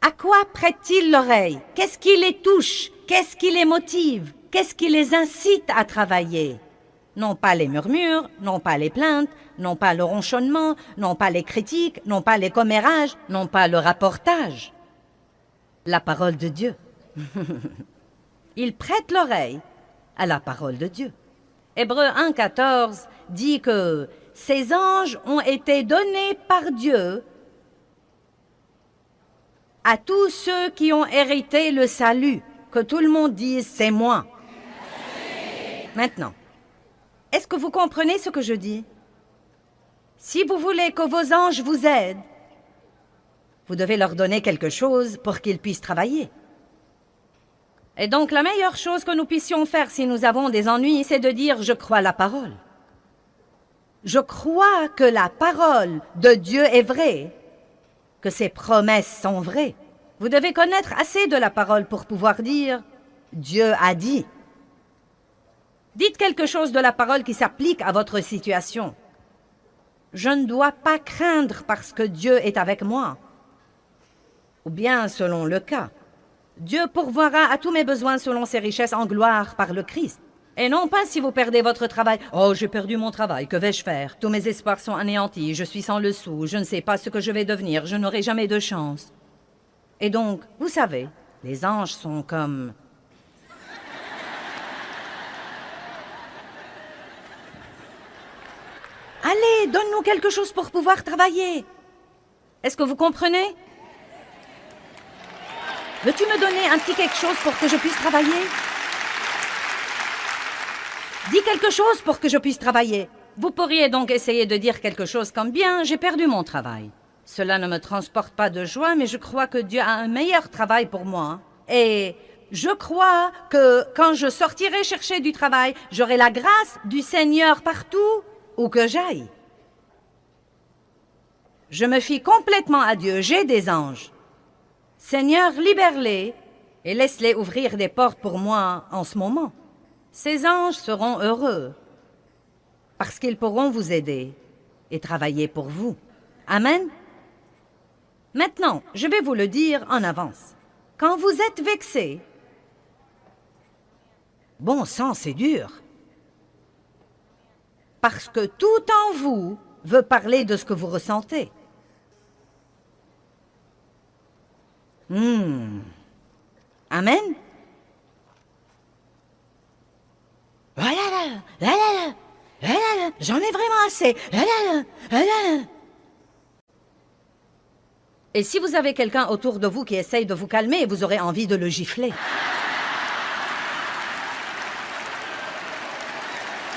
À quoi prêtent-ils l'oreille? Qu'est-ce qui les touche? Qu'est-ce qui les motive? Qu'est-ce qui les incite à travailler? Non pas les murmures, non pas les plaintes, non pas le ronchonnement, non pas les critiques, non pas les commérages, non pas le rapportage. La parole de Dieu. Ils prêtent l'oreille à la parole de Dieu. Hébreux 1, 14 dit que ces anges ont été donnés par Dieu à tous ceux qui ont hérité le salut. Que tout le monde dise « c'est moi ». Maintenant, est-ce que vous comprenez ce que je dis? Si vous voulez que vos anges vous aident, vous devez leur donner quelque chose pour qu'ils puissent travailler. Et donc, la meilleure chose que nous puissions faire si nous avons des ennuis, c'est de dire « je crois la parole ». Je crois que la parole de Dieu est vraie, que ses promesses sont vraies. Vous devez connaître assez de la parole pour pouvoir dire « Dieu a dit ». Dites quelque chose de la parole qui s'applique à votre situation. Je ne dois pas craindre parce que Dieu est avec moi. Ou bien, selon le cas, Dieu pourvoira à tous mes besoins selon ses richesses en gloire par le Christ. Et non pas si vous perdez votre travail. « Oh, j'ai perdu mon travail, que vais-je faire? Tous mes espoirs sont anéantis, je suis sans le sou, je ne sais pas ce que je vais devenir, je n'aurai jamais de chance. » Et donc, vous savez, les anges sont comme... Allez, donne-nous quelque chose pour pouvoir travailler. Est-ce que vous comprenez? Veux-tu me donner un petit quelque chose pour que je puisse travailler? Dis quelque chose pour que je puisse travailler. Vous pourriez donc essayer de dire quelque chose comme « Bien, j'ai perdu mon travail. Cela ne me transporte pas de joie, mais je crois que Dieu a un meilleur travail pour moi. Et je crois que quand je sortirai chercher du travail, j'aurai la grâce du Seigneur partout où que j'aille. Je me fie complètement à Dieu, j'ai des anges. Seigneur, libère-les et laisse-les ouvrir des portes pour moi en ce moment. Ces anges seront heureux parce qu'ils pourront vous aider et travailler pour vous. Amen. Maintenant, je vais vous le dire en avance. Quand vous êtes vexé, bon sang, c'est dur. Parce que tout en vous veut parler de ce que vous ressentez. Amen. J'en ai vraiment assez. Et si vous avez quelqu'un autour de vous qui essaye de vous calmer, vous aurez envie de le gifler.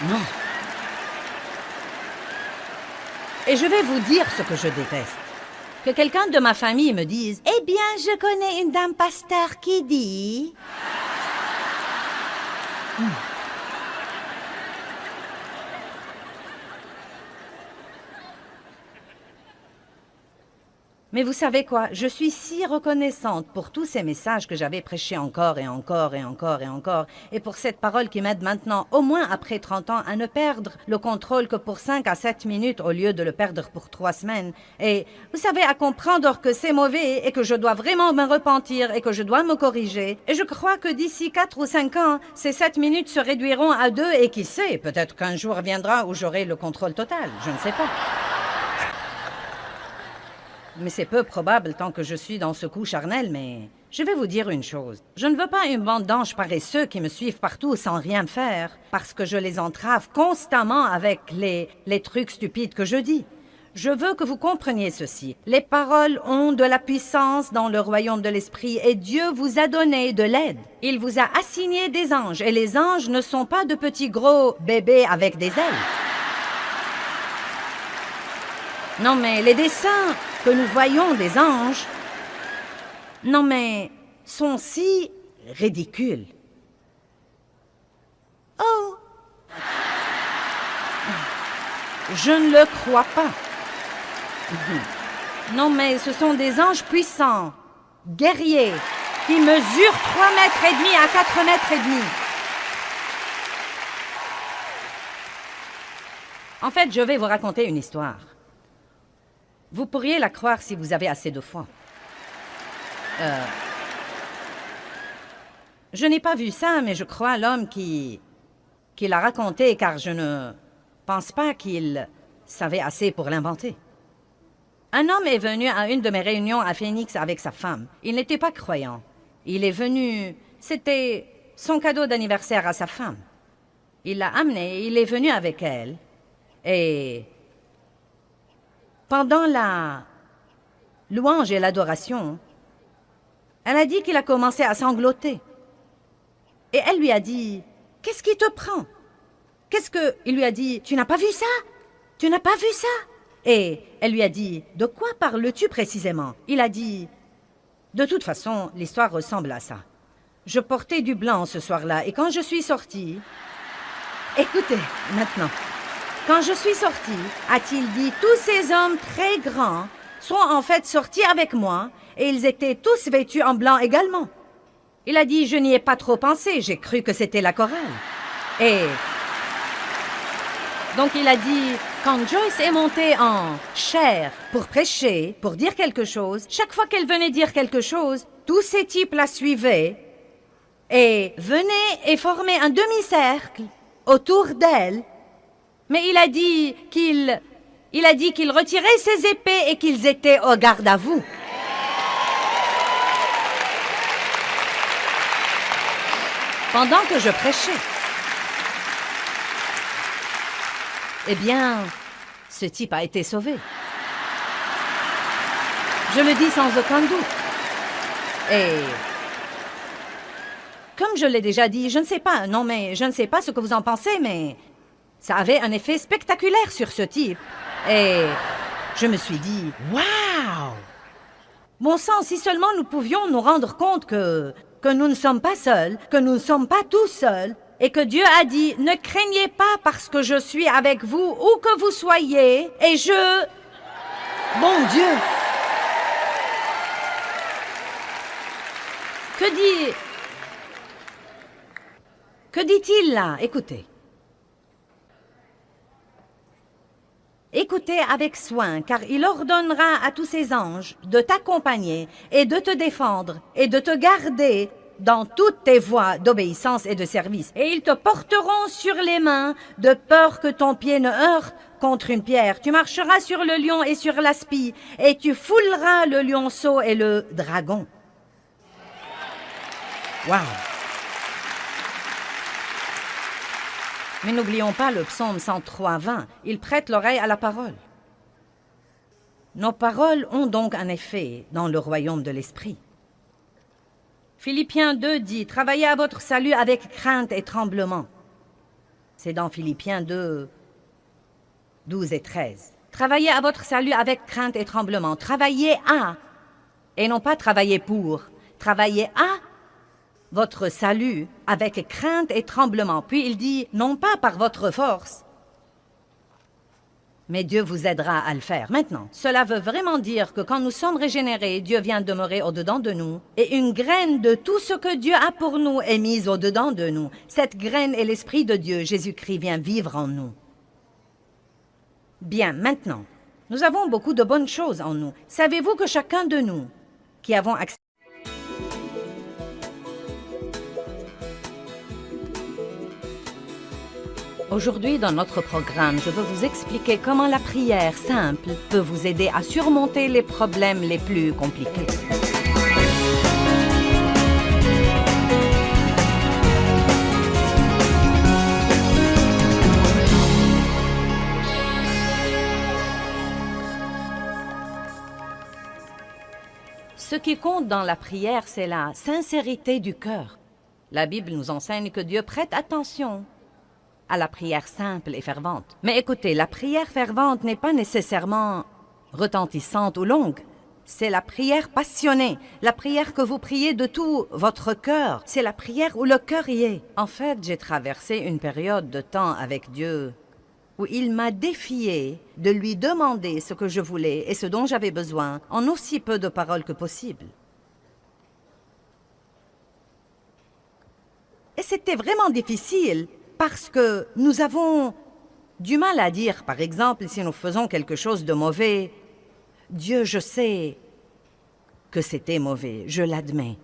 Non. Et je vais vous dire ce que je déteste. Que quelqu'un de ma famille me dise « Eh bien, je connais une dame pasteur qui dit... » Mais vous savez quoi? Je suis si reconnaissante pour tous ces messages que j'avais prêchés encore et encore et encore et encore, et pour cette parole qui m'aide maintenant, au moins après 30 ans, à ne perdre le contrôle que pour 5 à 7 minutes au lieu de le perdre pour 3 semaines. Et vous savez, à comprendre que c'est mauvais et que je dois vraiment me repentir et que je dois me corriger. Et je crois que d'ici 4 ou 5 ans, ces 7 minutes se réduiront à 2 et qui sait, peut-être qu'un jour viendra où j'aurai le contrôle total. Je ne sais pas. Mais c'est peu probable tant que je suis dans ce coup charnel, mais je vais vous dire une chose. Je ne veux pas une bande d'anges paresseux qui me suivent partout sans rien faire, parce que je les entrave constamment avec les trucs stupides que je dis. Je veux que vous compreniez ceci. Les paroles ont de la puissance dans le royaume de l'esprit et Dieu vous a donné de l'aide. Il vous a assigné des anges et les anges ne sont pas de petits gros bébés avec des ailes. Non, mais les dessins que nous voyons des anges, non, mais sont si ridicules. Oh! Je ne le crois pas. Non, mais ce sont des anges puissants, guerriers, qui mesurent 3 mètres et demi à 4 mètres et demi. En fait, je vais vous raconter une histoire. Vous pourriez la croire si vous avez assez de foi. Je n'ai pas vu ça, mais je crois l'homme qui l'a raconté, car je ne pense pas qu'il savait assez pour l'inventer. Un homme est venu à une de mes réunions à Phoenix avec sa femme. Il n'était pas croyant. Il est venu... C'était son cadeau d'anniversaire à sa femme. Il l'a amené, il est venu avec elle. Et... pendant la louange et l'adoration, elle a dit qu'il a commencé à sangloter. Et elle lui a dit, « Qu'est-ce qui te prend? » Il lui a dit, « Tu n'as pas vu ça? Tu n'as pas vu ça? » Et elle lui a dit, « De quoi parles-tu précisément? » Il a dit, « De toute façon, l'histoire ressemble à ça. Je portais du blanc ce soir-là et quand je suis sortie... » Écoutez, maintenant... Quand je suis sortie, a-t-il dit, tous ces hommes très grands sont en fait sortis avec moi et ils étaient tous vêtus en blanc également. Il a dit, je n'y ai pas trop pensé, j'ai cru que c'était la chorale. Et donc il a dit, quand Joyce est montée en chair pour prêcher, pour dire quelque chose, chaque fois qu'elle venait dire quelque chose, tous ces types la suivaient et venaient et formaient un demi-cercle autour d'elle. Mais il a dit qu'il retirait ses épées et qu'ils étaient au garde à vous. Pendant que je prêchais. Eh bien, ce type a été sauvé. Je le dis sans aucun doute. Et... comme je l'ai déjà dit, je ne sais pas, non mais je ne sais pas ce que vous en pensez, mais... ça avait un effet spectaculaire sur ce type. Et je me suis dit, « Waouh! Bon sang, si seulement nous pouvions nous rendre compte que nous ne sommes pas seuls, que nous ne sommes pas tous seuls, et que Dieu a dit, ne craignez pas parce que je suis avec vous, où que vous soyez, et je... » Bon Dieu! Que dit-il là? Écoutez. Écoutez avec soin, car il ordonnera à tous ses anges de t'accompagner et de te défendre et de te garder dans toutes tes voies d'obéissance et de service. Et ils te porteront sur les mains de peur que ton pied ne heurte contre une pierre. Tu marcheras sur le lion et sur l'aspi et tu fouleras le lionceau et le dragon. Wow! Mais n'oublions pas le psaume 103:20. Il prête l'oreille à la parole. Nos paroles ont donc un effet dans le royaume de l'esprit. Philippiens 2 dit, « Travaillez à votre salut avec crainte et tremblement. » C'est dans Philippiens 2, 12 et 13. Travaillez à votre salut avec crainte et tremblement. Travaillez à, et non pas travailler pour. Travaillez à votre salut avec crainte et tremblement. Puis il dit, non pas par votre force, mais Dieu vous aidera à le faire. Maintenant, cela veut vraiment dire que quand nous sommes régénérés, Dieu vient demeurer au-dedans de nous, et une graine de tout ce que Dieu a pour nous est mise au-dedans de nous. Cette graine est l'Esprit de Dieu. Jésus-Christ vient vivre en nous. Bien, maintenant, nous avons beaucoup de bonnes choses en nous. Savez-vous que chacun de nous qui avons accès... Aujourd'hui, dans notre programme, je veux vous expliquer comment la prière simple peut vous aider à surmonter les problèmes les plus compliqués. Ce qui compte dans la prière, c'est la sincérité du cœur. La Bible nous enseigne que Dieu prête attention à la prière simple et fervente. Mais écoutez, la prière fervente n'est pas nécessairement retentissante ou longue. C'est la prière passionnée, la prière que vous priez de tout votre cœur. C'est la prière où le cœur y est. En fait, j'ai traversé une période de temps avec Dieu où il m'a défié de lui demander ce que je voulais et ce dont j'avais besoin en aussi peu de paroles que possible. Et c'était vraiment difficile parce que nous avons du mal à dire, par exemple, si nous faisons quelque chose de mauvais, « Dieu, je sais que c'était mauvais, je l'admets,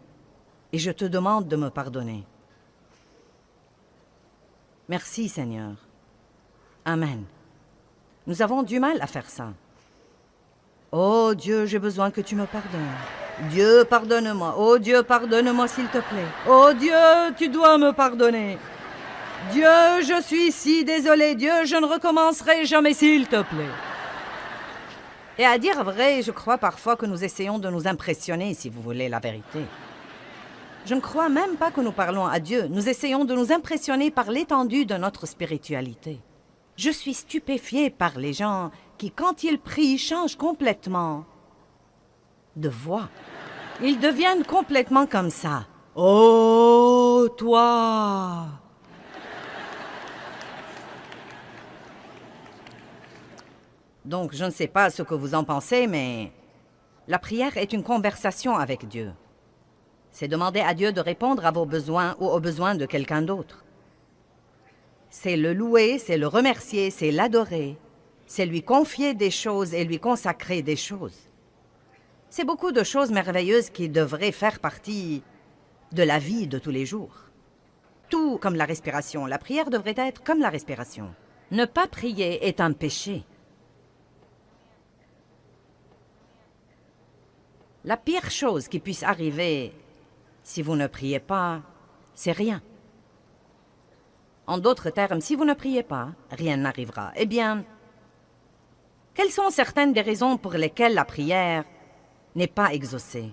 et je te demande de me pardonner. » Merci, Seigneur. Amen. Nous avons du mal à faire ça. Oh Dieu, j'ai besoin que tu me pardonnes. Dieu, pardonne-moi. Oh Dieu, pardonne-moi s'il te plaît. Oh Dieu, tu dois me pardonner. Dieu, je suis si désolé. Dieu, je ne recommencerai jamais s'il te plaît. Et à dire vrai, je crois parfois que nous essayons de nous impressionner, si vous voulez la vérité. Je ne crois même pas que nous parlons à Dieu. Nous essayons de nous impressionner par l'étendue de notre spiritualité. Je suis stupéfiée par les gens qui, quand ils prient, changent complètement de voix. Ils deviennent complètement comme ça. « Oh, toi !» Donc, je ne sais pas ce que vous en pensez, mais la prière est une conversation avec Dieu. C'est demander à Dieu de répondre à vos besoins ou aux besoins de quelqu'un d'autre. C'est le louer, c'est le remercier, c'est l'adorer. C'est lui confier des choses et lui consacrer des choses. C'est beaucoup de choses merveilleuses qui devraient faire partie de la vie de tous les jours. Tout comme la respiration. La prière devrait être comme la respiration. Ne pas prier est un péché. La pire chose qui puisse arriver si vous ne priez pas, c'est rien. En d'autres termes, si vous ne priez pas, rien n'arrivera. Eh bien, quelles sont certaines des raisons pour lesquelles la prière n'est pas exaucée?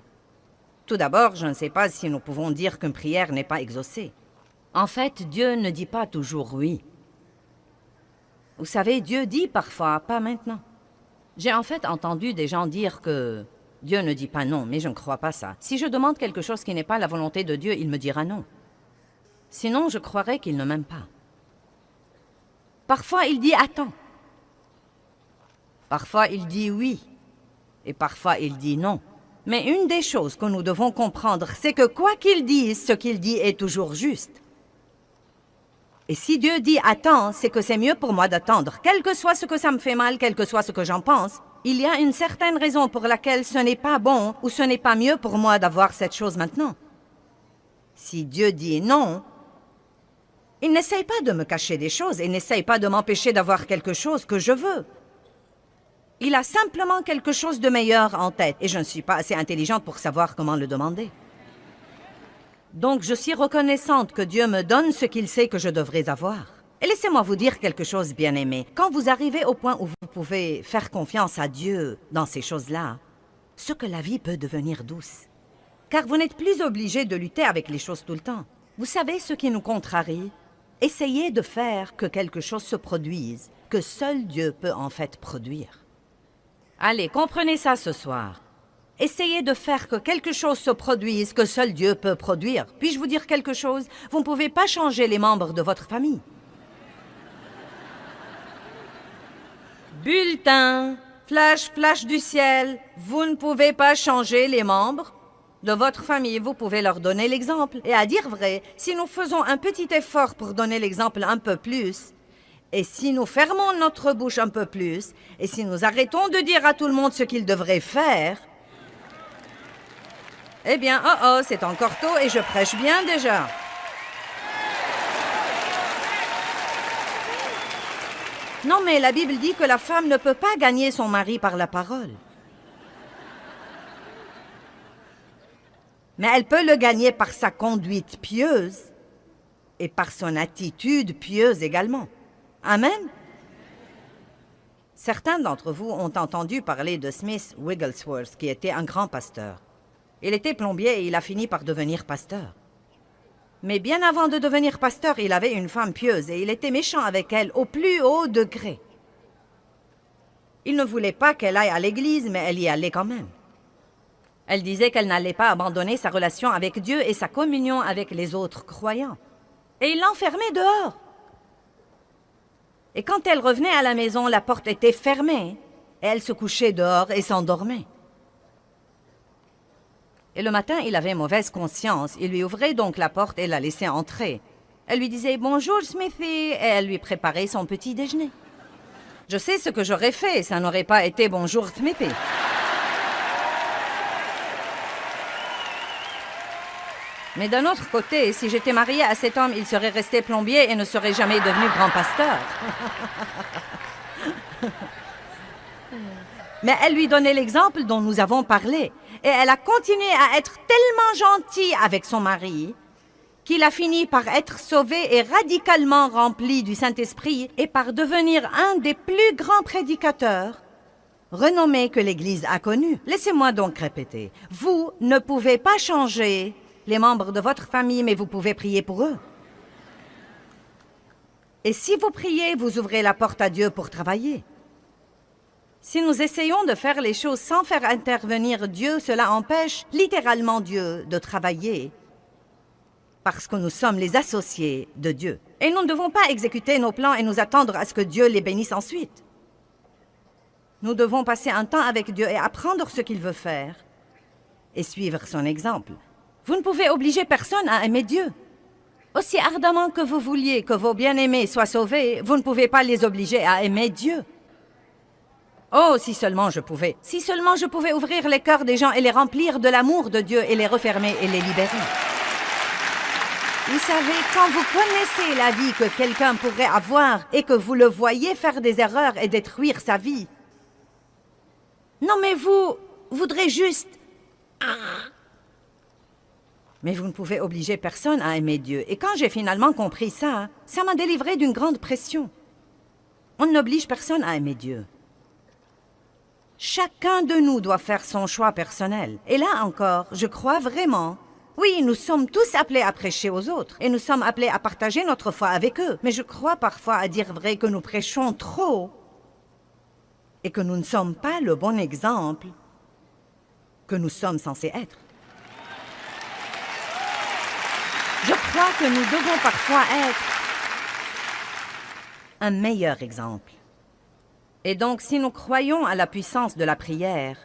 Tout d'abord, je ne sais pas si nous pouvons dire qu'une prière n'est pas exaucée. En fait, Dieu ne dit pas toujours oui. Vous savez, Dieu dit parfois, pas maintenant. J'ai en fait entendu des gens dire que Dieu ne dit pas non, mais je ne crois pas ça. Si je demande quelque chose qui n'est pas la volonté de Dieu, il me dira non. Sinon, je croirais qu'il ne m'aime pas. Parfois, il dit attends. Parfois, il dit oui. Et parfois, il dit non. Mais une des choses que nous devons comprendre, c'est que quoi qu'il dise, ce qu'il dit est toujours juste. Et si Dieu dit attends, c'est que c'est mieux pour moi d'attendre. Quel que soit ce que ça me fait mal, quel que soit ce que j'en pense, il y a une certaine raison pour laquelle ce n'est pas bon ou ce n'est pas mieux pour moi d'avoir cette chose maintenant. Si Dieu dit non, il n'essaye pas de me cacher des choses et n'essaye pas de m'empêcher d'avoir quelque chose que je veux. Il a simplement quelque chose de meilleur en tête et je ne suis pas assez intelligente pour savoir comment le demander. Donc je suis reconnaissante que Dieu me donne ce qu'il sait que je devrais avoir. Et laissez-moi vous dire quelque chose, bien-aimé. Quand vous arrivez au point où vous pouvez faire confiance à Dieu dans ces choses-là, ce que la vie peut devenir douce. Car vous n'êtes plus obligé de lutter avec les choses tout le temps. Vous savez ce qui nous contrarie? Essayez de faire que quelque chose se produise, que seul Dieu peut en fait produire. Allez, comprenez ça ce soir. Essayez de faire que quelque chose se produise que seul Dieu peut produire. Puis-je vous dire quelque chose? Vous ne pouvez pas changer les membres de votre famille. Bulletin, flash, flash du ciel. Vous ne pouvez pas changer les membres de votre famille. Vous pouvez leur donner l'exemple. Et à dire vrai, si nous faisons un petit effort pour donner l'exemple un peu plus, et si nous fermons notre bouche un peu plus, et si nous arrêtons de dire à tout le monde ce qu'ils devraient faire, eh bien, c'est encore tôt et je prêche bien déjà. Non, mais la Bible dit que la femme ne peut pas gagner son mari par la parole. Mais elle peut le gagner par sa conduite pieuse et par son attitude pieuse également. Amen. Certains d'entre vous ont entendu parler de Smith Wigglesworth, qui était un grand pasteur. Il était plombier et il a fini par devenir pasteur. Mais bien avant de devenir pasteur, il avait une femme pieuse et il était méchant avec elle au plus haut degré. Il ne voulait pas qu'elle aille à l'église, mais elle y allait quand même. Elle disait qu'elle n'allait pas abandonner sa relation avec Dieu et sa communion avec les autres croyants. Et il l'enfermait dehors. Et quand elle revenait à la maison, la porte était fermée et elle se couchait dehors et s'endormait. Et le matin, il avait mauvaise conscience. Il lui ouvrait donc la porte et la laissait entrer. Elle lui disait « Bonjour, Smithy » et elle lui préparait son petit déjeuner. Je sais ce que j'aurais fait, ça n'aurait pas été « Bonjour, Smithy ». Mais d'un autre côté, si j'étais mariée à cet homme, il serait resté plombier et ne serait jamais devenu grand pasteur. Mais elle lui donnait l'exemple dont nous avons parlé. Et elle a continué à être tellement gentille avec son mari qu'il a fini par être sauvé et radicalement rempli du Saint-Esprit et par devenir un des plus grands prédicateurs renommés que l'Église a connus. Laissez-moi donc répéter. Vous ne pouvez pas changer les membres de votre famille, mais vous pouvez prier pour eux. Et si vous priez, vous ouvrez la porte à Dieu pour travailler. Si nous essayons de faire les choses sans faire intervenir Dieu, cela empêche littéralement Dieu de travailler parce que nous sommes les associés de Dieu. Et nous ne devons pas exécuter nos plans et nous attendre à ce que Dieu les bénisse ensuite. Nous devons passer un temps avec Dieu et apprendre ce qu'il veut faire et suivre son exemple. Vous ne pouvez obliger personne à aimer Dieu. Aussi ardemment que vous vouliez que vos bien-aimés soient sauvés, vous ne pouvez pas les obliger à aimer Dieu. Oh, si seulement je pouvais. Si seulement je pouvais ouvrir les cœurs des gens et les remplir de l'amour de Dieu et les refermer et les libérer. Vous savez, quand vous connaissez la vie que quelqu'un pourrait avoir et que vous le voyez faire des erreurs et détruire sa vie, non mais vous voudrez juste... Mais vous ne pouvez obliger personne à aimer Dieu. Et quand j'ai finalement compris ça, ça m'a délivré d'une grande pression. On n'oblige personne à aimer Dieu. Chacun de nous doit faire son choix personnel. Et là encore, je crois vraiment... Oui, nous sommes tous appelés à prêcher aux autres. Et nous sommes appelés à partager notre foi avec eux. Mais je crois parfois, à dire vrai, que nous prêchons trop. Et que nous ne sommes pas le bon exemple que nous sommes censés être. Je crois que nous devons parfois être un meilleur exemple. Et donc, si nous croyons à la puissance de la prière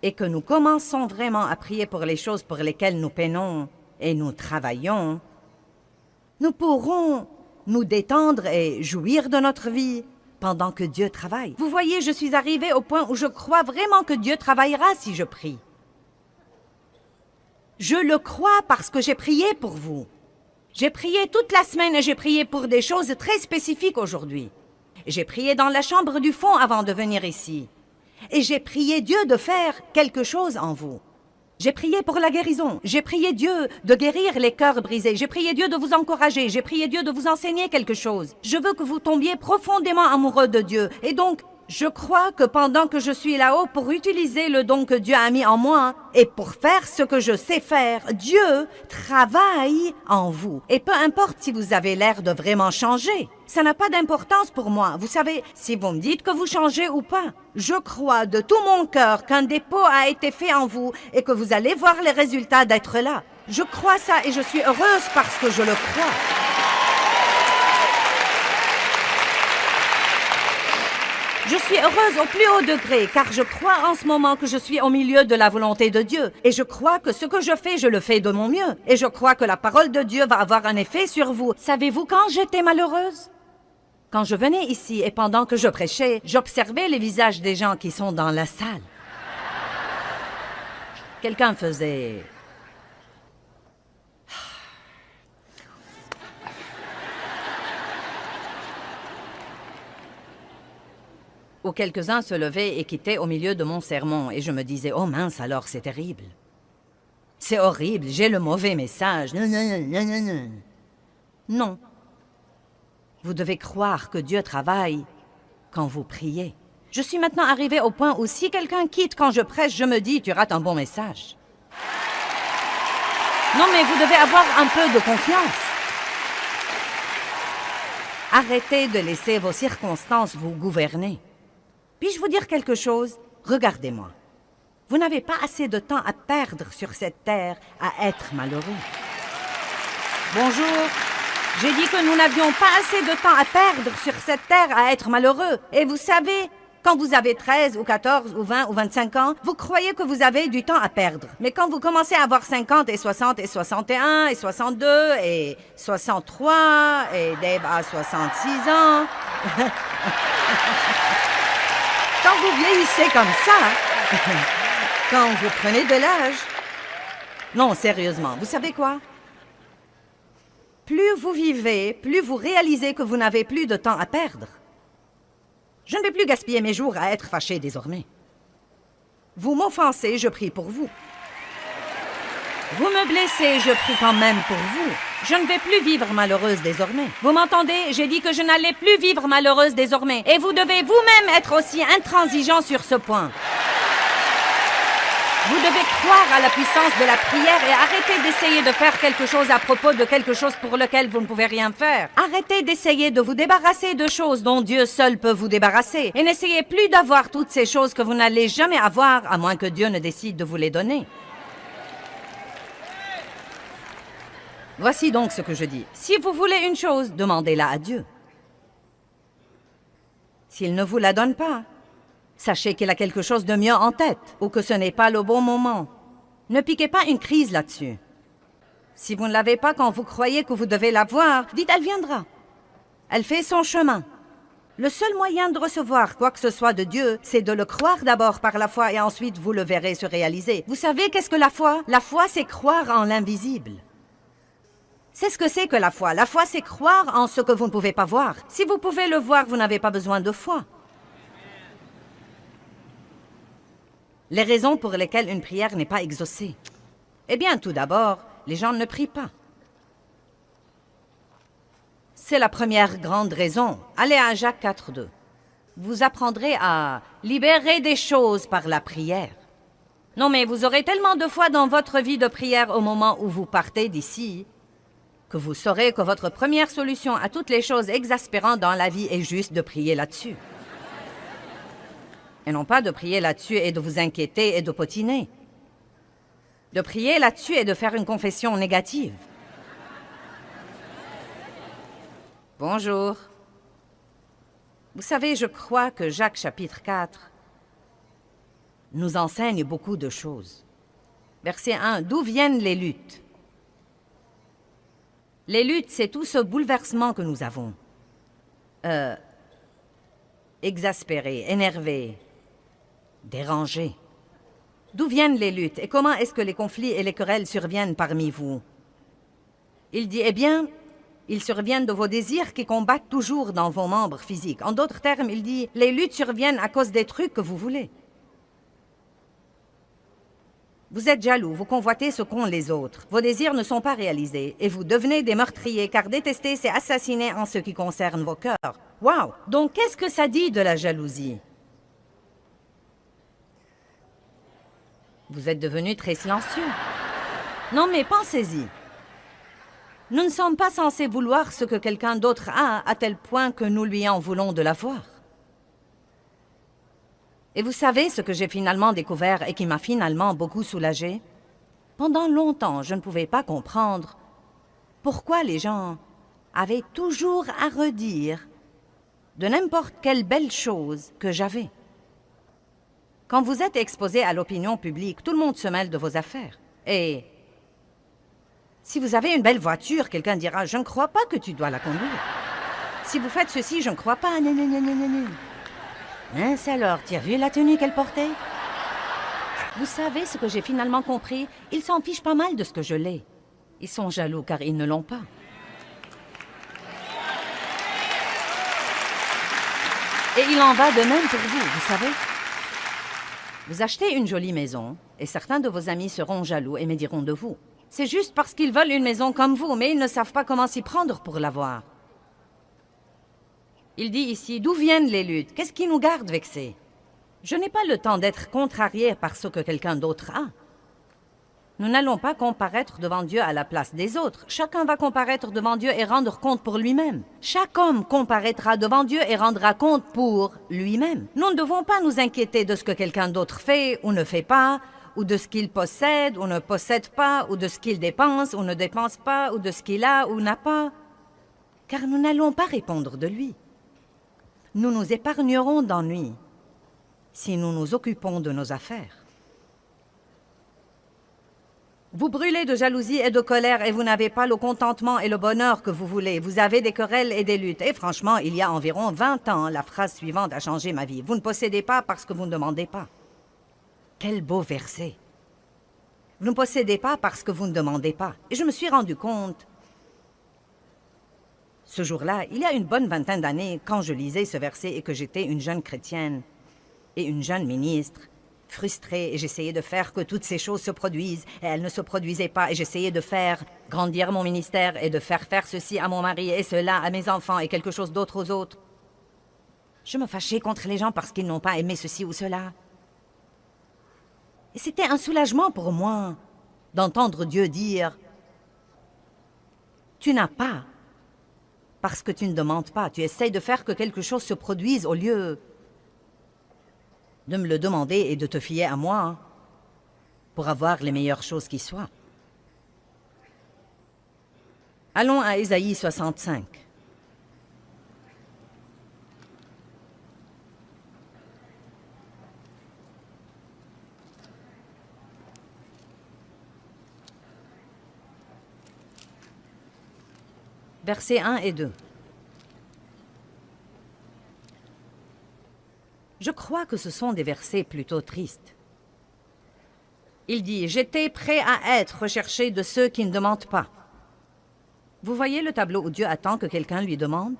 et que nous commençons vraiment à prier pour les choses pour lesquelles nous peinons et nous travaillons, nous pourrons nous détendre et jouir de notre vie pendant que Dieu travaille. Vous voyez, je suis arrivée au point où je crois vraiment que Dieu travaillera si je prie. Je le crois parce que j'ai prié pour vous. J'ai prié toute la semaine et j'ai prié pour des choses très spécifiques aujourd'hui. J'ai prié dans la chambre du fond avant de venir ici. Et j'ai prié Dieu de faire quelque chose en vous. J'ai prié pour la guérison. J'ai prié Dieu de guérir les cœurs brisés. J'ai prié Dieu de vous encourager. J'ai prié Dieu de vous enseigner quelque chose. Je veux que vous tombiez profondément amoureux de Dieu. Et donc, Je crois que pendant que je suis là-haut pour utiliser le don que Dieu a mis en moi et pour faire ce que je sais faire, Dieu travaille en vous. Et peu importe si vous avez l'air de vraiment changer, ça n'a pas d'importance pour moi. Vous savez, si vous me dites que vous changez ou pas, je crois de tout mon cœur qu'un dépôt a été fait en vous et que vous allez voir les résultats d'être là. Je crois ça et je suis heureuse parce que je le crois. Je suis heureuse au plus haut degré, car je crois en ce moment que je suis au milieu de la volonté de Dieu. Et je crois que ce que je le fais de mon mieux. Et je crois que la parole de Dieu va avoir un effet sur vous. Savez-vous quand j'étais malheureuse? Quand je venais ici et pendant que je prêchais, j'observais les visages des gens qui sont dans la salle. Quelqu'un faisait... Ou quelques-uns se levaient et quittaient au milieu de mon sermon, et je me disais, oh mince, alors c'est terrible. C'est horrible, j'ai le mauvais message. Non, non, non, non, non. Non. Vous devez croire que Dieu travaille quand vous priez. Je suis maintenant arrivée au point où si quelqu'un quitte quand je prêche, je me dis, tu rates un bon message. Non, mais vous devez avoir un peu de confiance. Arrêtez de laisser vos circonstances vous gouverner. Puis-je vous dire quelque chose? Regardez-moi. Vous n'avez pas assez de temps à perdre sur cette terre à être malheureux. Bonjour. J'ai dit que nous n'avions pas assez de temps à perdre sur cette terre à être malheureux. Et vous savez, quand vous avez 13 ou 14 ou 20 ou 25 ans, vous croyez que vous avez du temps à perdre. Mais quand vous commencez à avoir 50 et 60 et 61 et 62 et 63 et Dave a 66 ans... Quand vous vieillissez comme ça, quand vous prenez de l'âge... Non, sérieusement, vous savez quoi? Plus vous vivez, plus vous réalisez que vous n'avez plus de temps à perdre. Je ne vais plus gaspiller mes jours à être fâché désormais. Vous m'offensez, je prie pour vous. Vous me blessez, je prie quand même pour vous. Je ne vais plus vivre malheureuse désormais. Vous m'entendez? J'ai dit que je n'allais plus vivre malheureuse désormais. Et vous devez vous-même être aussi intransigeant sur ce point. Vous devez croire à la puissance de la prière et arrêter d'essayer de faire quelque chose à propos de quelque chose pour lequel vous ne pouvez rien faire. Arrêtez d'essayer de vous débarrasser de choses dont Dieu seul peut vous débarrasser. Et n'essayez plus d'avoir toutes ces choses que vous n'allez jamais avoir, à moins que Dieu ne décide de vous les donner. Voici donc ce que je dis. Si vous voulez une chose, demandez-la à Dieu. S'il ne vous la donne pas, sachez qu'il a quelque chose de mieux en tête, ou que ce n'est pas le bon moment. Ne piquez pas une crise là-dessus. Si vous ne l'avez pas quand vous croyez que vous devez l'avoir, dites « elle viendra ». Elle fait son chemin. Le seul moyen de recevoir quoi que ce soit de Dieu, c'est de le croire d'abord par la foi et ensuite vous le verrez se réaliser. Vous savez qu'est-ce que la foi? La foi, c'est croire en l'invisible. C'est ce que c'est que la foi. La foi, c'est croire en ce que vous ne pouvez pas voir. Si vous pouvez le voir, vous n'avez pas besoin de foi. Les raisons pour lesquelles une prière n'est pas exaucée. Eh bien, tout d'abord, les gens ne prient pas. C'est la première grande raison. Allez à Jacques 4:2. Vous apprendrez à libérer des choses par la prière. Non, mais vous aurez tellement de foi dans votre vie de prière au moment où vous partez d'ici que vous saurez que votre première solution à toutes les choses exaspérantes dans la vie est juste de prier là-dessus. Et non pas de prier là-dessus et de vous inquiéter et de potiner. De prier là-dessus et de faire une confession négative. Bonjour. Vous savez, je crois que Jacques chapitre 4 nous enseigne beaucoup de choses. Verset 1, d'où viennent les luttes? Les luttes, c'est tout ce bouleversement que nous avons. Exaspéré, énervé, dérangé. D'où viennent les luttes et comment est-ce que les conflits et les querelles surviennent parmi vous? Il dit, eh bien, ils surviennent de vos désirs qui combattent toujours dans vos membres physiques. En d'autres termes, il dit, les luttes surviennent à cause des trucs que vous voulez. Vous êtes jaloux, vous convoitez ce qu'ont les autres. Vos désirs ne sont pas réalisés et vous devenez des meurtriers car détester, c'est assassiner en ce qui concerne vos cœurs. Wow! Donc, qu'est-ce que ça dit de la jalousie? Vous êtes devenu très silencieux. Non, mais pensez-y. Nous ne sommes pas censés vouloir ce que quelqu'un d'autre a, à tel point que nous lui en voulons de l'avoir. Et vous savez ce que j'ai finalement découvert et qui m'a finalement beaucoup soulagée? Pendant longtemps, je ne pouvais pas comprendre pourquoi les gens avaient toujours à redire de n'importe quelle belle chose que j'avais. Quand vous êtes exposé à l'opinion publique, tout le monde se mêle de vos affaires. Et si vous avez une belle voiture, quelqu'un dira « Je ne crois pas que tu dois la conduire. » Si vous faites ceci, je ne crois pas. Mince alors, tu as vu la tenue qu'elle portait? Vous savez ce que j'ai finalement compris? Ils s'en fichent pas mal de ce que je l'ai. Ils sont jaloux car ils ne l'ont pas. Et il en va de même pour vous, vous savez. Vous achetez une jolie maison et certains de vos amis seront jaloux et médiront de vous. C'est juste parce qu'ils veulent une maison comme vous, mais ils ne savent pas comment s'y prendre pour l'avoir. Il dit ici, d'où viennent les luttes? Qu'est-ce qui nous garde vexés? Je n'ai pas le temps d'être contrarié par ce que quelqu'un d'autre a. Nous n'allons pas comparaître devant Dieu à la place des autres. Chacun va comparaître devant Dieu et rendre compte pour lui-même. Chaque homme comparaîtra devant Dieu et rendra compte pour lui-même. Nous ne devons pas nous inquiéter de ce que quelqu'un d'autre fait ou ne fait pas, ou de ce qu'il possède ou ne possède pas, ou de ce qu'il dépense ou ne dépense pas, ou de ce qu'il a ou n'a pas. Car nous n'allons pas répondre de lui. Nous nous épargnerons d'ennui si nous nous occupons de nos affaires. Vous brûlez de jalousie et de colère et vous n'avez pas le contentement et le bonheur que vous voulez. Vous avez des querelles et des luttes. Et franchement, il y a environ 20 ans, la phrase suivante a changé ma vie. Vous ne possédez pas parce que vous ne demandez pas. Quel beau verset. Vous ne possédez pas parce que vous ne demandez pas. Et je me suis rendu compte, ce jour-là, il y a une bonne vingtaine d'années, quand je lisais ce verset et que j'étais une jeune chrétienne et une jeune ministre, frustrée, et j'essayais de faire que toutes ces choses se produisent, et elles ne se produisaient pas, et j'essayais de faire grandir mon ministère, et de faire ceci à mon mari, et cela à mes enfants, et quelque chose d'autre aux autres. Je me fâchais contre les gens parce qu'ils n'ont pas aimé ceci ou cela. Et c'était un soulagement pour moi d'entendre Dieu dire « Tu n'as pas, parce que tu ne demandes pas, tu essayes de faire que quelque chose se produise au lieu de me le demander et de te fier à moi pour avoir les meilleures choses qui soient. » Allons à Ésaïe 65. Versets 1 et 2. Je crois que ce sont des versets plutôt tristes. Il dit « J'étais prêt à être recherché de ceux qui ne demandent pas. » Vous voyez le tableau où Dieu attend que quelqu'un lui demande?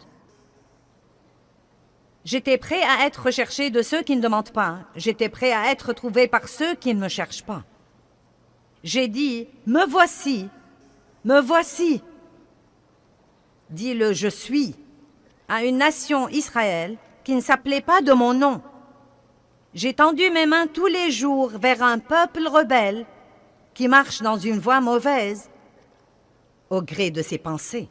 J'étais prêt à être recherché de ceux qui ne demandent pas. J'étais prêt à être trouvé par ceux qui ne me cherchent pas. J'ai dit « Me voici, me voici. » Dit le « Je suis » à une nation Israël qui ne s'appelait pas de mon nom. J'ai tendu mes mains tous les jours vers un peuple rebelle qui marche dans une voie mauvaise au gré de ses pensées.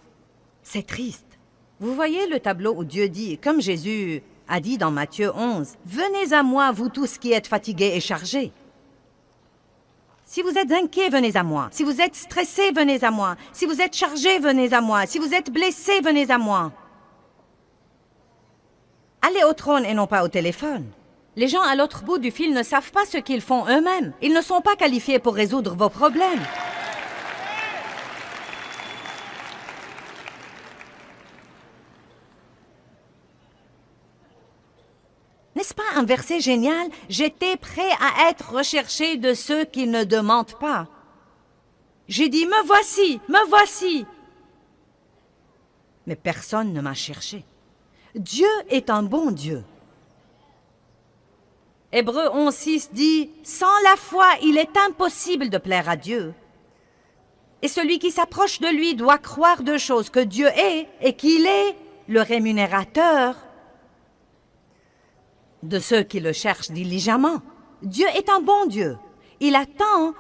C'est triste. Vous voyez le tableau où Dieu dit, comme Jésus a dit dans Matthieu 11, « Venez à moi, vous tous qui êtes fatigués et chargés. » Si vous êtes inquiets, venez à moi. Si vous êtes stressés, venez à moi. Si vous êtes chargés, venez à moi. Si vous êtes blessés, venez à moi. Allez au trône et non pas au téléphone. Les gens à l'autre bout du fil ne savent pas ce qu'ils font eux-mêmes. Ils ne sont pas qualifiés pour résoudre vos problèmes. N'est-ce pas un verset génial? J'étais prêt à être recherché de ceux qui ne demandent pas. J'ai dit, me voici, me voici. Mais personne ne m'a cherché. Dieu est un bon Dieu. Hébreux 11:6 dit, sans la foi, il est impossible de plaire à Dieu. Et celui qui s'approche de lui doit croire deux choses, que Dieu est et qu'il est le rémunérateur de ceux qui le cherchent diligemment. Dieu est un bon Dieu. Il attend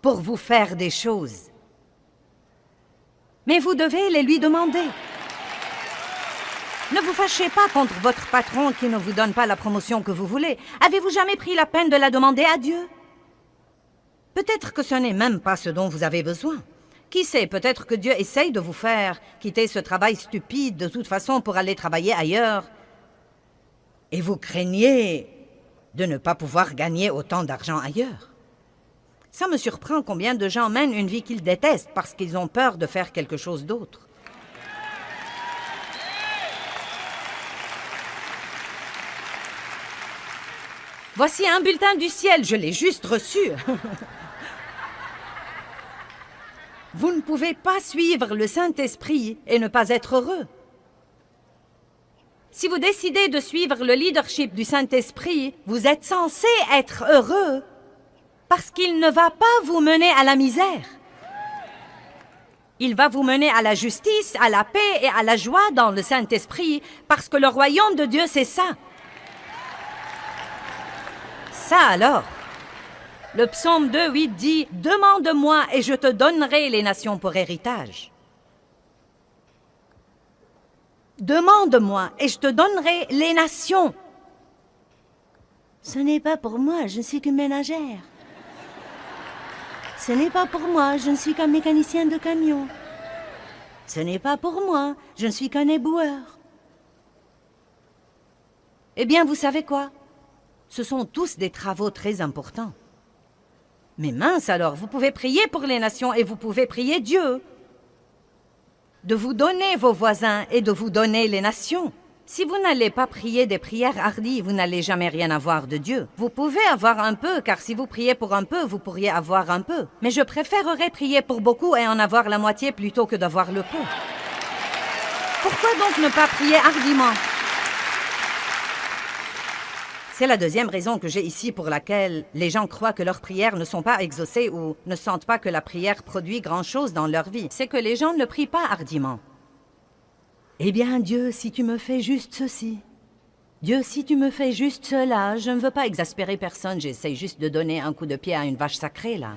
pour vous faire des choses. Mais vous devez les lui demander. Ne vous fâchez pas contre votre patron qui ne vous donne pas la promotion que vous voulez. Avez-vous jamais pris la peine de la demander à Dieu? Peut-être que ce n'est même pas ce dont vous avez besoin. Qui sait, peut-être que Dieu essaye de vous faire quitter ce travail stupide de toute façon pour aller travailler ailleurs. Et vous craignez de ne pas pouvoir gagner autant d'argent ailleurs. Ça me surprend combien de gens mènent une vie qu'ils détestent parce qu'ils ont peur de faire quelque chose d'autre. Voici un bulletin du ciel, je l'ai juste reçu. Vous ne pouvez pas suivre le Saint-Esprit et ne pas être heureux. Si vous décidez de suivre le leadership du Saint-Esprit, vous êtes censé être heureux parce qu'il ne va pas vous mener à la misère. Il va vous mener à la justice, à la paix et à la joie dans le Saint-Esprit parce que le royaume de Dieu, c'est ça. Ça alors, le psaume 2:8 dit « Demande-moi et je te donnerai les nations pour héritage. » Demande-moi et je te donnerai les nations. Ce n'est pas pour moi, je ne suis qu'une ménagère. Ce n'est pas pour moi, je ne suis qu'un mécanicien de camion. Ce n'est pas pour moi, je ne suis qu'un éboueur. Eh bien, vous savez quoi? Ce sont tous des travaux très importants. Mais mince alors, vous pouvez prier pour les nations et vous pouvez prier Dieu de vous donner vos voisins et de vous donner les nations. Si vous n'allez pas prier des prières hardies, vous n'allez jamais rien avoir de Dieu. Vous pouvez avoir un peu, car si vous priez pour un peu, vous pourriez avoir un peu. Mais je préférerais prier pour beaucoup et en avoir la moitié plutôt que d'avoir le peu. Pourquoi donc ne pas prier hardiment? C'est la deuxième raison que j'ai ici pour laquelle les gens croient que leurs prières ne sont pas exaucées ou ne sentent pas que la prière produit grand-chose dans leur vie. C'est que les gens ne prient pas hardiment. Eh bien, Dieu, si tu me fais juste ceci. Dieu, si tu me fais juste cela. Je ne veux pas exaspérer personne, j'essaie juste de donner un coup de pied à une vache sacrée, là.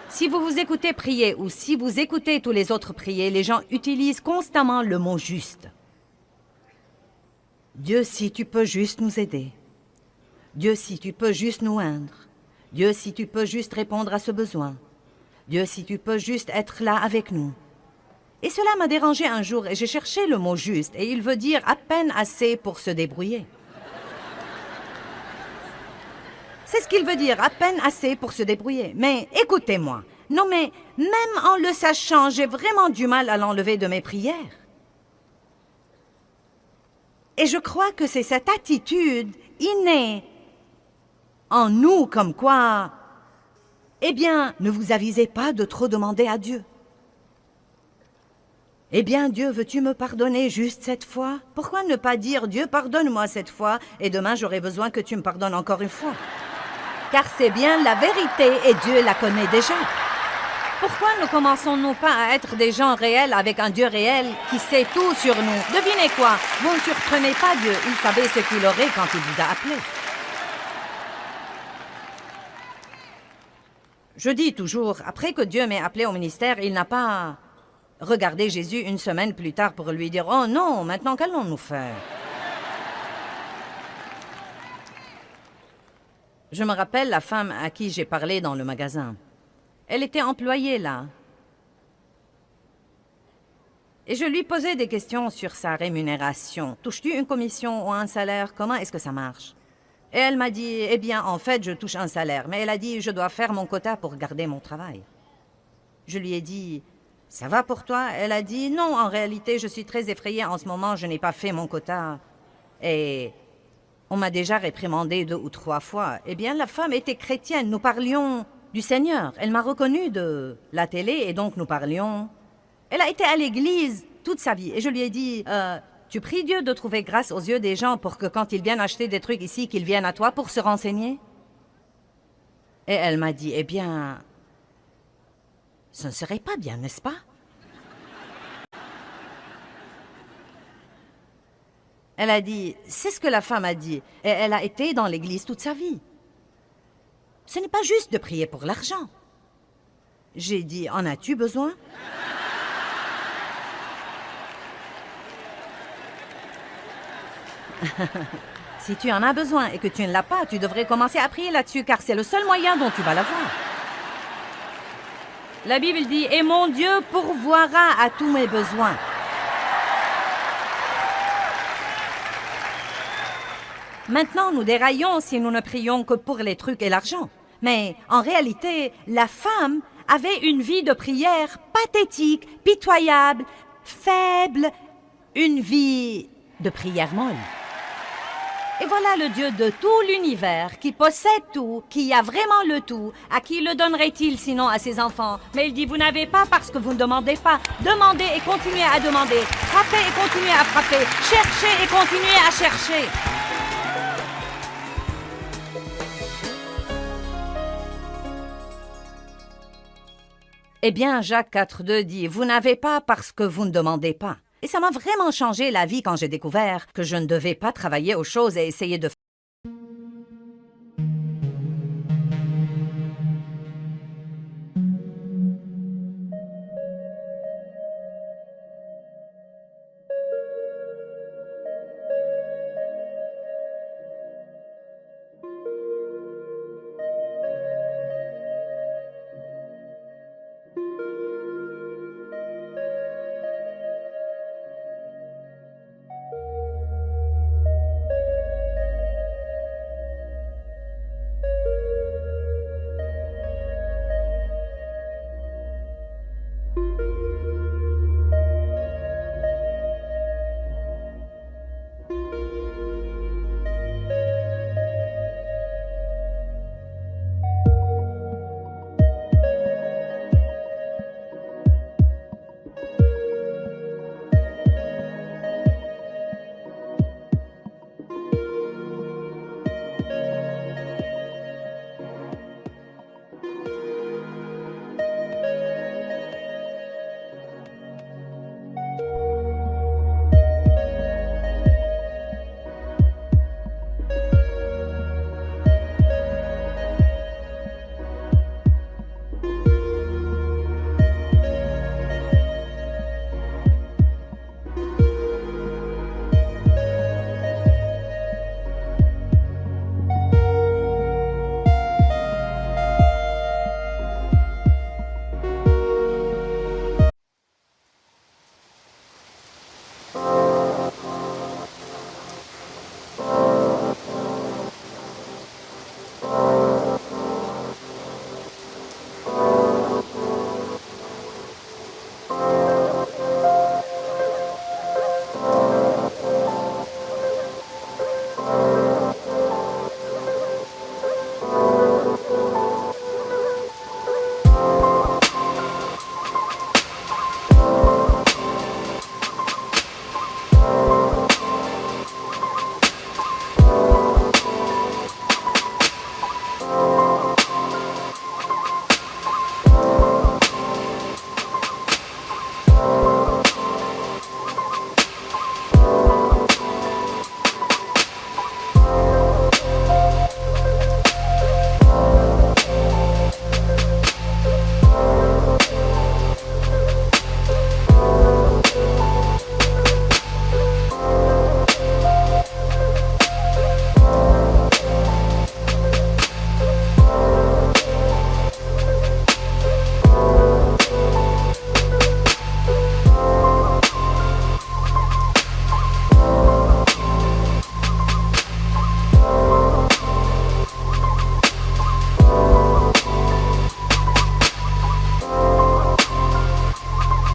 Si vous vous écoutez prier ou si vous écoutez tous les autres prier, les gens utilisent constamment le mot « juste ». Dieu, si tu peux juste nous aider. Dieu, si tu peux juste nous oindre. Dieu, si tu peux juste répondre à ce besoin. Dieu, si tu peux juste être là avec nous. Et cela m'a dérangé un jour et j'ai cherché le mot « juste » et il veut dire à peine assez pour se débrouiller. C'est ce qu'il veut dire, à peine assez pour se débrouiller. Mais écoutez-moi, non mais même en le sachant, j'ai vraiment du mal à l'enlever de mes prières. Et je crois que c'est cette attitude innée en nous comme quoi, eh bien, ne vous avisez pas de trop demander à Dieu. Eh bien, Dieu, veux-tu me pardonner juste cette fois? Pourquoi ne pas dire, Dieu, pardonne-moi cette fois, et demain j'aurai besoin que tu me pardonnes encore une fois? Car c'est bien la vérité, et Dieu la connaît déjà. Pourquoi ne commençons-nous pas à être des gens réels avec un Dieu réel qui sait tout sur nous? Devinez quoi? Vous ne surprenez pas Dieu, il savait ce qu'il aurait quand il vous a appelé. Je dis toujours, après que Dieu m'ait appelé au ministère, il n'a pas regardé Jésus une semaine plus tard pour lui dire « Oh non, maintenant qu'allons-nous faire ?» Je me rappelle la femme à qui j'ai parlé dans le magasin. Elle était employée là. Et je lui posais des questions sur sa rémunération. Touches-tu une commission ou un salaire? Comment est-ce que ça marche? Et elle m'a dit, eh bien, en fait, je touche un salaire. Mais elle a dit, je dois faire mon quota pour garder mon travail. Je lui ai dit, ça va pour toi? Elle a dit, non, en réalité, je suis très effrayée en ce moment, je n'ai pas fait mon quota. Et on m'a déjà réprimandé 2 ou 3 fois. Eh bien, la femme était chrétienne, nous parlions du Seigneur. Elle m'a reconnue de la télé et donc nous parlions. Elle a été à l'église toute sa vie et je lui ai dit, tu pries Dieu de trouver grâce aux yeux des gens pour que quand ils viennent acheter des trucs ici, qu'ils viennent à toi pour se renseigner? Et elle m'a dit, eh bien, ce ne serait pas bien, n'est-ce pas? Elle a dit, c'est ce que la femme a dit et elle a été dans l'église toute sa vie. Ce n'est pas juste de prier pour l'argent. J'ai dit, en as-tu besoin? Si tu en as besoin et que tu ne l'as pas, tu devrais commencer à prier là-dessus, car c'est le seul moyen dont tu vas l'avoir. La Bible dit, et mon Dieu pourvoira à tous mes besoins. Maintenant, nous déraillons si nous ne prions que pour les trucs et l'argent. Mais en réalité, la femme avait une vie de prière pathétique, pitoyable, faible, une vie de prière molle. Et voilà le Dieu de tout l'univers, qui possède tout, qui a vraiment le tout. À qui le donnerait-il sinon à ses enfants? Mais il dit, vous n'avez pas parce que vous ne demandez pas. Demandez et continuez à demander. Frappez et continuez à frapper. Cherchez et continuez à chercher. Eh bien, Jacques 4,2 dit, vous n'avez pas parce que vous ne demandez pas. Et ça m'a vraiment changé la vie quand j'ai découvert que je ne devais pas travailler aux choses et essayer de